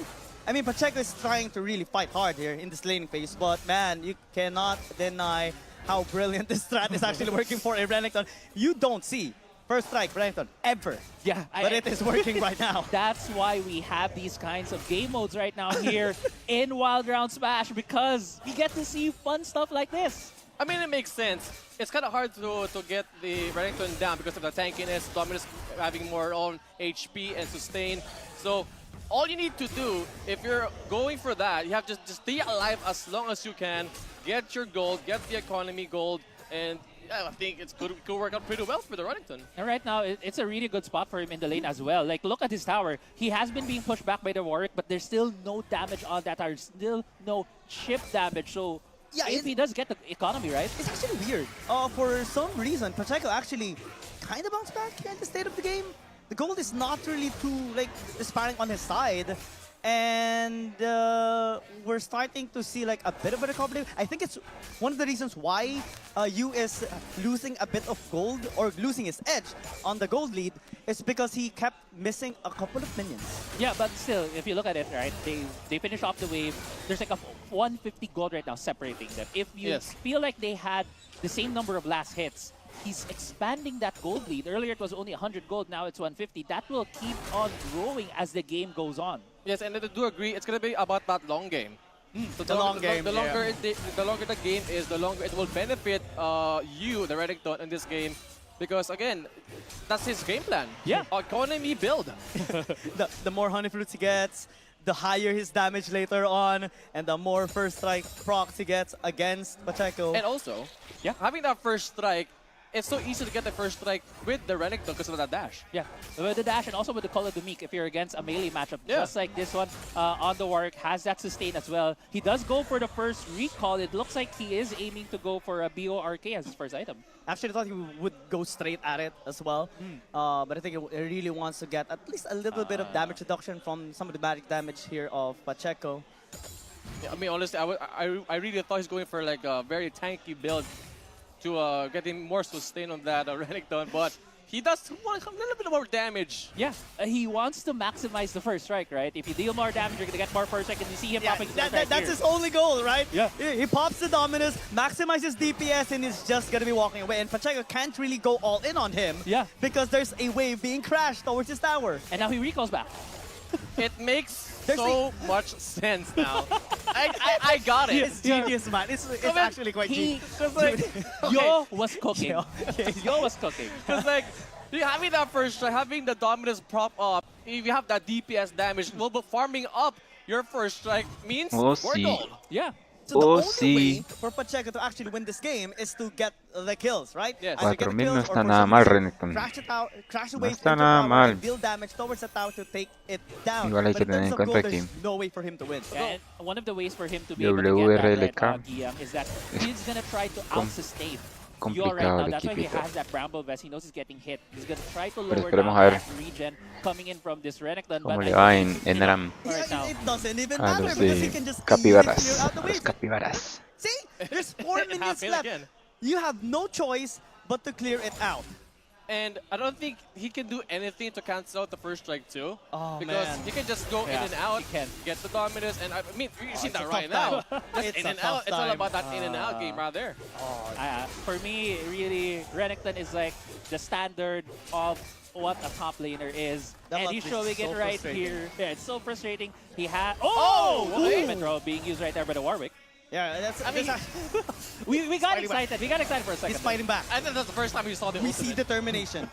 I mean, Pacheco is trying to really fight hard here in this laning phase, but man, you cannot deny how brilliant this strat is actually working for a Renekton. You don't see first strike Renekton ever. Yeah, but it is working right now. That's why we have these kinds of game modes right now here in Wild Round Smash, because we get to see fun stuff like this. I mean, it makes sense. It's kind of hard to get the Renekton down because of the tankiness, Dominus having more on HP and sustain. So all you need to do, if you're going for that, you have to just stay alive as long as you can, get your gold, get the economy gold, and yeah, I think it could work out pretty well for the Renekton. And right now, it's a really good spot for him in the lane as well. Like, look at his tower. He has been being pushed back by the Warwick, but there's still no damage on that tower. Still no chip damage. So yeah, if he does get the economy, right? It's actually weird. For some reason, Pacheco actually kind of bounced back here in the state of the game. The gold is not really too like sparring on his side. And we're starting to see like a bit of a recovery. I think it's one of the reasons why Yu is losing a bit of gold or losing his edge on the gold lead is because he kept missing a couple of minions. Yeah, but still, if you look at it, right, they finish off the wave. There's like a 150 gold right now separating them. If you feel like they had the same number of last hits, he's expanding that gold lead. Earlier it was only 100 gold, now it's 150. That will keep on growing as the game goes on. Yes, and I do agree, it's going to be about that long game. So the longer the game is, the longer it will benefit you, the Renekton, in this game. Because again, that's his game plan. Yeah. Economy build. the more honey fruits he gets, the higher his damage later on, and the more first strike procs he gets against Pacheco. And also, having that first strike, it's so easy to get the first strike with the Renekton because of that dash. Yeah, with the dash and also with the Call of the Meek if you're against a melee matchup. Just like this one on the Warwick has that sustain as well. He does go for the first recall. It looks like he is aiming to go for a BORK as his first item. Actually, I thought he would go straight at it as well. But I think it really wants to get at least a little bit of damage reduction from some of the magic damage here of Pacheco. Yeah, I mean, honestly, I really thought he's going for like a very tanky build to get him more sustain on that Renekton, but he does want a little bit more damage. Yeah, he wants to maximize the first strike, right? If you deal more damage, you're going to get more first strike, and you see him popping that's his only goal, right? Yeah. He pops the Dominus, maximizes DPS, and is just going to be walking away. And Pacheco can't really go all in on him because there's a wave being crashed towards his tower. And now he recalls back. It makes so much sense now. I got it. It's genius, man. It's actually quite genius. Yo was cooking. Yo was cooking. Because like, having that first strike, having the Dominus prop up, if you have that DPS damage, well, but farming up your first strike means more gold. Yeah. So the only way for Pacheco to actually win this game is to get the kills, right? Yes. 4000 no está nada mal, Renekton. Crash away No está nada mal. deal damage towards the tower to take it down. Igual hay que But in tener en terms of cuenta gold, que there's no way for him to win. And one of the ways for him to be able to get that DM is that he's going to try to out-sustain. You're right now, that's why he has that Bramble Vest. He knows he's getting hit. He's going to try to lower down that regen coming in from this Renekton. ¿Cómo le va en RAM? It doesn't even A matter los because he de can just capibaras. clear out the Los wave. capibaras. See? There's 4 minutes left. Again. You have no choice but to clear it out. And I don't think he can do anything to cancel out the first strike too. Oh, because man. he can just go in and out, get the Dominus, and I mean, you see that right now. Just in and out. It's all about that in and out game right there. For me, really, Renekton is like the standard of what a top laner is. That and he's showing so it right frustrating. here. Yeah, it's so frustrating. He had throw being used right there by the Warwick. Yeah, that's. I mean, we got excited. We got excited for a second. he's fighting back. I think that's the first time we saw the We see determination.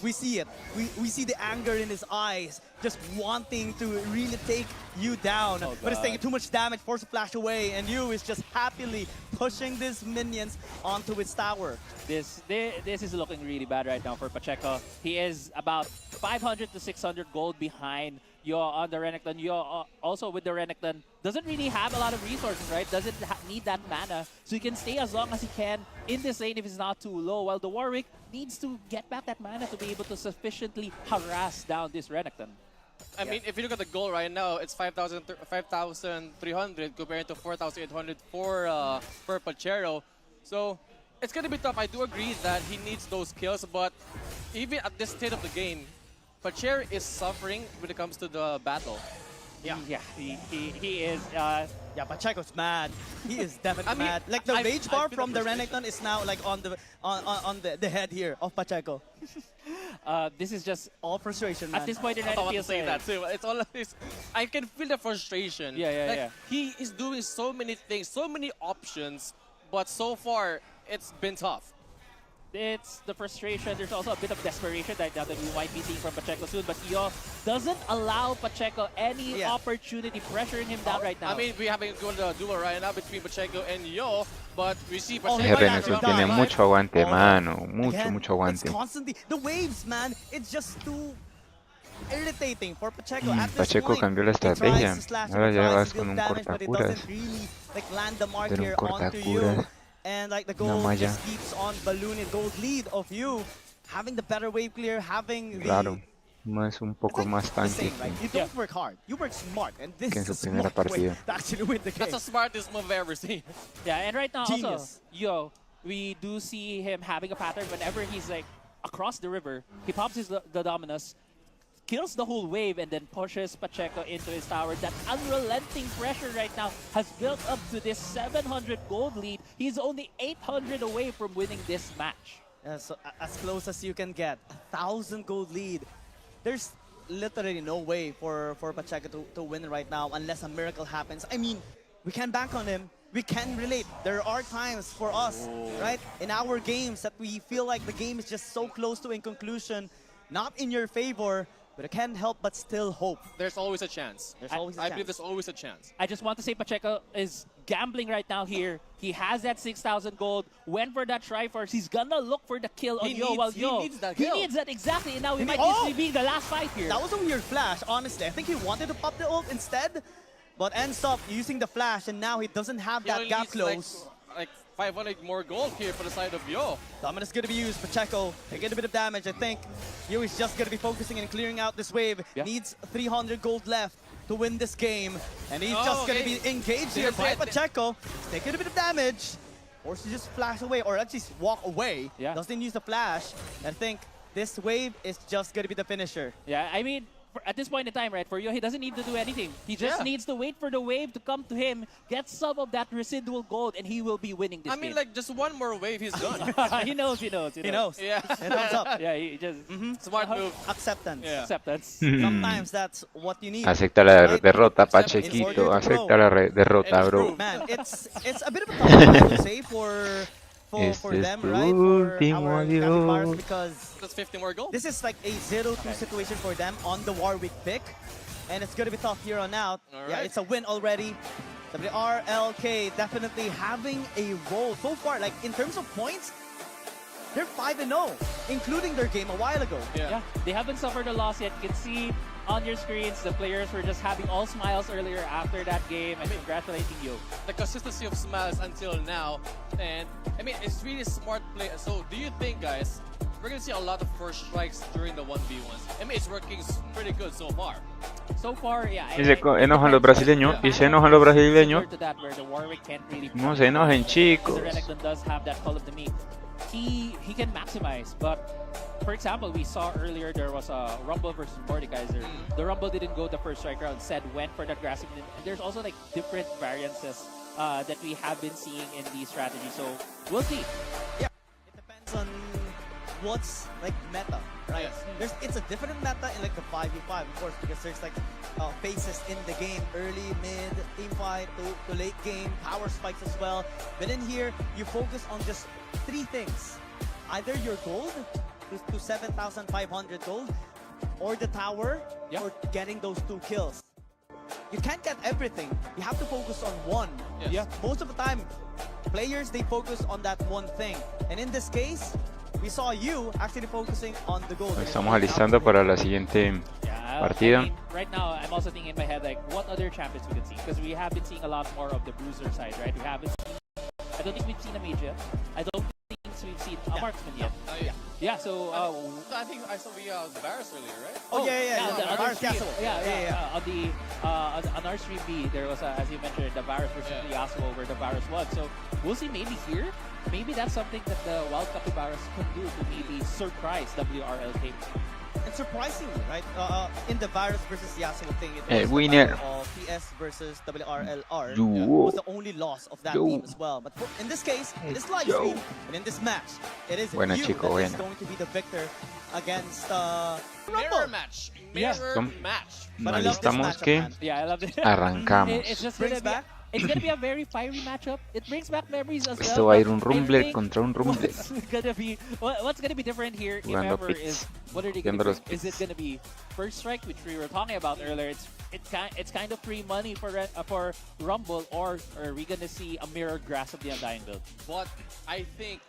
We see it. We see the anger in his eyes, just wanting to really take you down. But it's taking too much damage, forced to flash away, and you is just happily pushing these minions onto its tower. This is looking really bad right now for Pacheco. He is about 500 to 600 gold behind Yo on the Renekton. Yo also with the Renekton doesn't really have a lot of resources, right? Doesn't need that mana, so he can stay as long as he can in this lane if it's not too low, while the Warwick needs to get back that mana to be able to sufficiently harass down this Renekton. I mean, if you look at the goal right now, it's 5,300 compared to 4,800 for Pachero. So it's going to be tough. I do agree that he needs those kills, but even at this state of the game, Pachero is suffering when it comes to the battle. Yeah, he is. Yeah, Pacheco's mad. He is definitely mad. Like the rage bar from the Renekton is now like on the head here of Pacheco. This is just all frustration, man. At this point in I time, want to say that too. It's all. I can feel the frustration. Yeah. He is doing so many things, so many options, but so far it's been tough. It's the frustration. There's also a bit of desperation right now that we might be seeing from Pacheco soon. But Yo doesn't allow Pacheco any opportunity, pressuring him down right now. I mean, we're having a good duel right now between Pacheco and Yo, but we see Pacheco. Renekton tiene mucho aguante, mano. Mucho aguante. It's constantly the waves, man. It's just too irritating for Pacheco. Pacheco cambió la estrategia. Ahora ya vas con un cortacuras. De un cortacuras. And like the gold just keeps on ballooning. Gold lead of you having the better wave clear, having the... Claro, es un poco más tanque. Right? You don't work hard, you work smart, and this is a primera smart way partida. to actually win the game. That's the smartest move I've ever seen. Yeah, and right now Genius. also, Yo, we do see him having a pattern whenever he's like across the river. He pops the Dominus, kills the whole wave, and then pushes Pacheco into his tower. That unrelenting pressure right now has built up to this 700 gold lead. He's only 800 away from winning this match. So as close as you can get, 1,000 gold lead. There's literally no way for Pacheco to win right now unless a miracle happens. I mean, we can bank on him. We can relate. There are times for us, right, in our games that we feel like the game is just so close to in conclusion, not in your favor. But I can't help but still hope. There's always a chance. I believe there's always a chance. I just want to say Pacheco is gambling right now here. He has that 6,000 gold, went for that Triforce. He's gonna look for the kill on Yo while Yo. He needs that kill. He needs that exactly, and now we might be being the last fight here. That was a weird flash, honestly. I think he wanted to pop the ult instead, but ends up using the flash, and now he doesn't have that gap close. Like 500 more gold here for the side of Yo. Dominus is going to be used. Pacheco taking a bit of damage. I think Yo is just going to be focusing and clearing out this wave. Needs 300 gold left to win this game. And he's just going to be engaged here by Pacheco. He's taking a bit of damage. Forced to just flash away, or at least walk away. Doesn't use the flash. I think this wave is just going to be the finisher. Yeah, I mean, at this point in time, right, for Yo, he doesn't need to do anything. He just needs to wait for the wave to come to him, get some of that residual gold, and he will be winning this game. I mean, like, just one more wave, he's done. He knows. He knows. Yeah. And thumbs up. Yeah, he just... Smart move. Acceptance. Yeah. Acceptance. Sometimes that's what you need. Acepta la derrota, Pachequito. Acepta la derrota, bro. Man, it's a bit of a tough thing to say for them, right? For our capybaras, because that's 50 more gold. This is like a 0-2 situation for them on the Warwick pick, and it's gonna be tough here on out. Yeah, it's a win already. WRLK definitely having a roll so far. Like in terms of points, they're 5-0, including their game a while ago. Yeah, they haven't suffered a loss yet. You can see on your screens, the players were just having all smiles earlier after that game, and congratulating you. The consistency of smiles until now, and I mean, it's really smart play. So do you think, guys, we're going to see a lot of first strikes during the 1v1s? I mean, it's working pretty good so far. So far, yeah. Y se enojan los brasileños, y se enojan los brasileños. No se enojen, chicos. The Renekton does have that call of the meat. He can maximize, but for example, we saw earlier there was a Rumble versus Mordekaiser. The Rumble didn't go the first strike round, instead went for that grassing. And there's also like different variances that we have been seeing in these strategies, so we'll see. Yeah, it depends on what's like meta, right? It's a different meta in like the 5v5, of course, because there's like phases in the game, early, mid, team fight, to late game, power spikes as well. But in here, you focus on just 3 things: either your gold to 7,500 gold, or the tower, or getting those 2 kills. You can't get everything. You have to focus on one. Most of the time, players, they focus on that one thing. And in this case, we saw you actually focusing on the gold. Estamos alistando para la siguiente partida. I mean, right now, I'm also thinking in my head, like, what other champions we can see? Because we have been seeing a lot more of the bruiser side, right? We haven't seen, I don't think we've seen a mage yet. I don't think we've seen a marksman yet. Yeah, so I think I saw the Barris earlier, right? Oh, yeah. The The other Barris stream, Castle. on our stream B, there was as you mentioned, the Varus versus the Yasuo, where the Varus won. So we'll see. Maybe here, maybe that's something that the Wild Capybaras can do to maybe surprise WRL teams. And surprisingly, right, in the Varus versus Yasuo thing, it was winner. the battle of PS versus WRLR Duo. was the only loss of that team as well. But in this case, in this live stream, and in this match, it is Buena, you chico, that is buena. going to be the victor against Mirror match. Mirror match. But I love this Alistamos matchup, que man. Yeah, I love it. arrancamos. It's just Brings gonna be, back. it's gonna be a very fiery matchup. It brings back memories as well. Esto va a ir un I rumble think contra un rumble. what's gonna be different here, if Jugando ever, is pits. what are they Viendo gonna los do? Is it gonna be first strike, which we were talking about earlier? It's kind of free money for Rumble, or are we gonna see a mirror grasp of the Undying build? But I think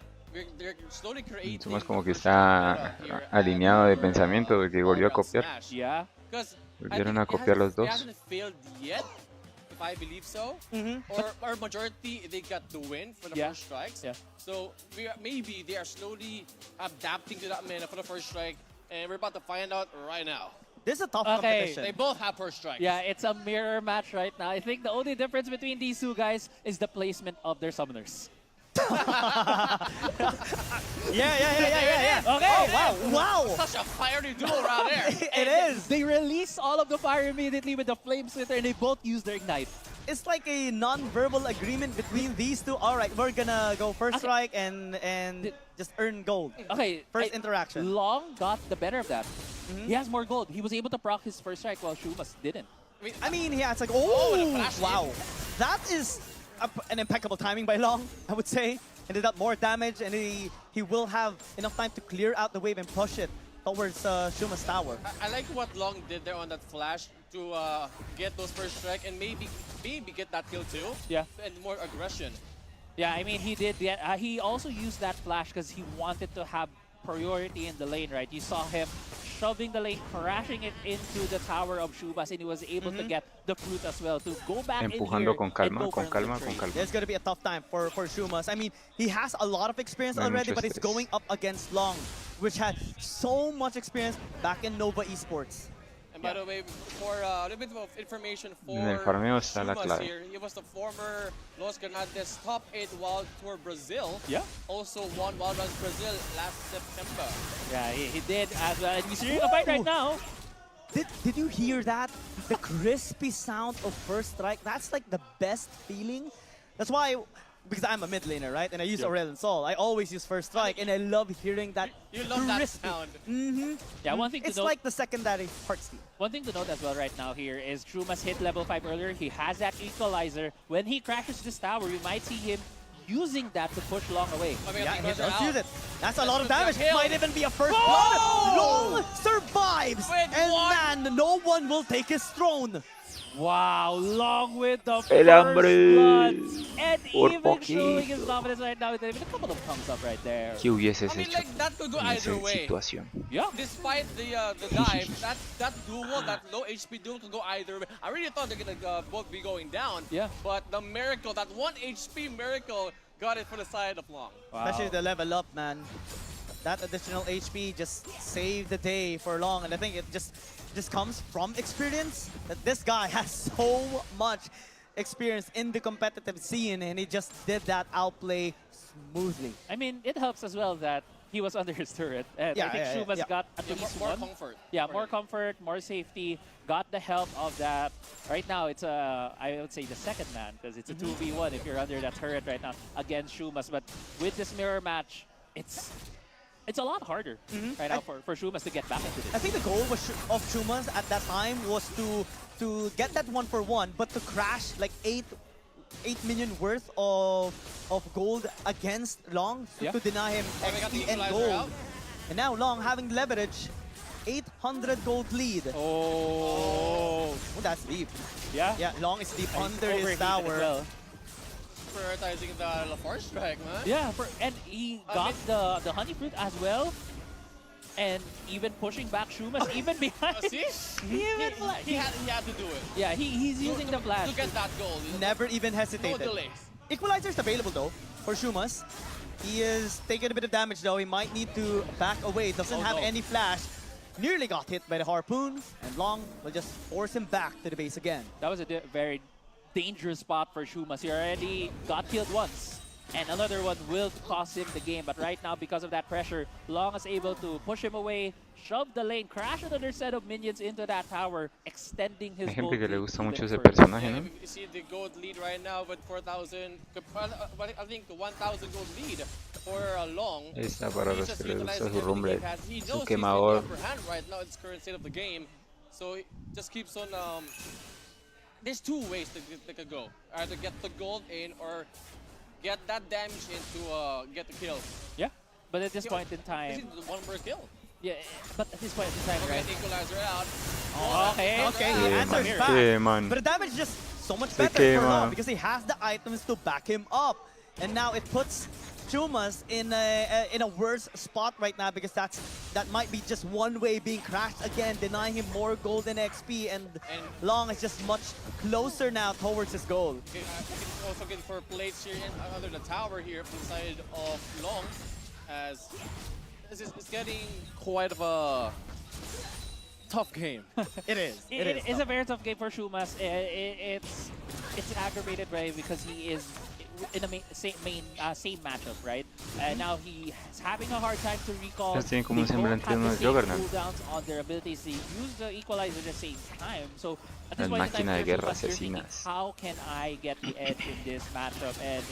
they're slowly creating. Sumas como que está alineado de pensamiento de que volvió a copiar. Yeah. Because Volvieron a copiar los It dos. hasn't failed yet, if I believe so. Or majority, they got the win for the first strikes. Yeah. So maybe they are slowly adapting to that meta for the first strike, and we're about to find out right now. This is a tough Okay. competition. They both have first strikes. Yeah, it's a mirror match right now. I think the only difference between these two guys is the placement of their summoners. Yeah. Okay. Oh, wow. Such a fiery duel around there. It is. They release all of the fire immediately with the flame slitter, and they both use their ignite. It's like a non-verbal agreement between these two. All right, we're gonna go first strike and just earn gold. Okay. First interaction. Long got the better of that. He has more gold. He was able to proc his first strike while Shumas didn't. I mean, yeah, it's like, with a flash wow. That is an impeccable timing by Long, I would say. And he got more damage, and he will have enough time to clear out the wave and push it towards Shuma's tower. I like what Long did there on that flash to get those first strike and maybe get that kill too. Yeah. And more aggression. Yeah, I mean, he did. He also used that flash because he wanted to have priority in the lane, right? You saw him shoving the lane, crashing it into the tower of Shubas, and he was able to get the fruit as well to go back Empujando in here con calma, and go con for calma, victory. con calma. It's going to be a tough time for Shumas. I mean, he has a lot of experience No hay already, mucho but it's estrés. going up against Long, which had so much experience back in Nova Esports. And by the way, for a little bit of information for En el farmeo está la Shumas clave. here, he was the former Los Granades Top 8 Wild Tour Brazil. Yeah. Also won Wild Runs Brazil last September. Yeah, he did as well. And he's doing a fight right now. Did you hear that? The crispy sound of first strike. That's like the best feeling. That's why, because I'm a mid laner, right? And I use Aurelion Sol. I always use first strike, and I love hearing that. You love that crispy. sound. Yeah, one thing to It's note. like the secondary heart steal. One thing to note as well right now here is Trumas hit level 5 earlier. He has that equalizer. When he crashes this tower, you might see him using that to push Long away. I mean, Yeah, I he think they're does out. use it. That's a lot of That's damage. a kill. Might even be a first Whoa! blood. Long survives. With And one. man, no one will take his throne. Wow, Long with the El first hambre. blood. And Por even showing his poquito. dominance right now with even a couple of thumbs up right there. ¿Qué hubieses I mean, hecho like, that could go en esa either way. situación? Yeah. Despite the dive, that duel, that low HP duel could go either way. I really thought they're gonna both be going down. Yeah. But the miracle, that 1 HP miracle, got it for the side of Long. Wow. Especially the level up, man. That additional HP just saved the day for Long, and I think it just comes from experience. That this guy has so much experience in the competitive scene, and he just did that outplay smoothly. I mean, it helps as well that he was under his turret. And I think Shumas got at least More one. comfort. Yeah, for more him. comfort, more safety, got the help of that. Right now, it's I would say the second man, because it's a 2v1 if you're under that turret right now against Shumas. But with this mirror match, it's a lot harder right now for Shumas to get back into this. I think the goal of Shumas at that time was to get that 1-for-1, but to crash like 8 million worth of gold against Long to deny him Oh, we got the XP and equalizer gold. out. And now Long having leverage, 800 gold lead. Oh, That's deep. yeah. Yeah, Long is deep And under overheated his as tower. well. Prioritizing the first strike, man. Yeah, and he got the honey fruit as well. And even pushing back Shumas, even behind. See? Even he had to do it. Yeah, he's using the flash. To get that goal. Never even No hesitated. delays. Equalizer's available though for Shumas. He is taking a bit of damage though. He might need to back away. Doesn't have any flash. Nearly got hit by the harpoon, and Long will just force him back to the base again. That was a very dangerous spot for Shumas. He already got killed once, and another one will cost him the game. But right now, because of that pressure, Long is able to push him away, shove the lane, crash another set of minions into that tower, extending his gold lead. Le gusta mucho ese Yeah, personaje, ¿no? you see the gold lead right now with 4,000, I think 1,000 gold lead for Long. Esta para los que les gusta su rumble, He su knows he's in the quemador. upper hand right now in this current state of the game. So he just keeps on, there's two ways they could go. Either get the gold in or get that damage in to get the kill. Yeah, but at this point in time... This is one more kill. Yeah, but at this point in time, Okay, right? equalizer out. Okay. Okay, he answers man. back. Yeah, man. But the damage is just so much Se better for Long quema. because he has the items to back him up. And now it puts Chumas in a worse spot right now because that might be just one way being crashed again, denying him more golden XP, and Long is just much closer now towards his goal. Okay, also good for plates here under the tower here from the side of Long, as this is getting quite of a tough game. It is. It is a very tough game for Shumas. It's aggravated, right? Because he is in the same matchup, right? And now he is having a hard time to recall. Tienen como un They both semblante de have the unos same Juggernaut. cooldowns on their abilities. They use the equalizer at the same time. So at this Las point in time, máquinas de for guerra Shumas, you're thinking, asesinas. how can I get the edge in this matchup? And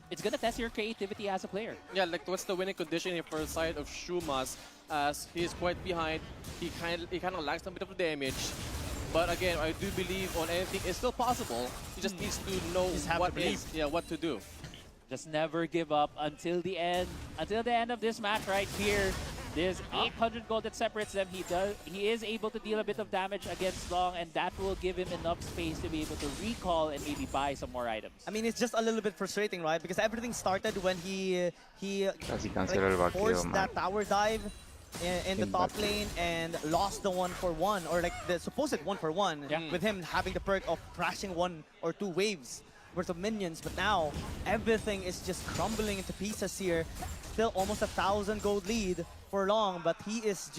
it's gonna test your creativity as a player. Yeah, like what's the winning condition here for the side of Shumas, as he's quite behind. He kind of lacks a bit of damage. But again, I do believe on anything is still possible. He just needs to know what to do. Just never give up until the end. Until the end of this match right here. There's 800 gold that separates them. He is able to deal a bit of damage against Long, and that will give him enough space to be able to recall and maybe buy some more items. I mean, it's just a little bit frustrating, right? Because everything started when he Casi cancela el vaqueo, forced man. that tower dive in the top lane and lost the 1-for-1, or like the supposed 1-for-1, with him having the perk of crashing 1 or 2 waves worth of minions. But now everything is just crumbling into pieces here. Still almost 1,000 gold lead for Long, but he is just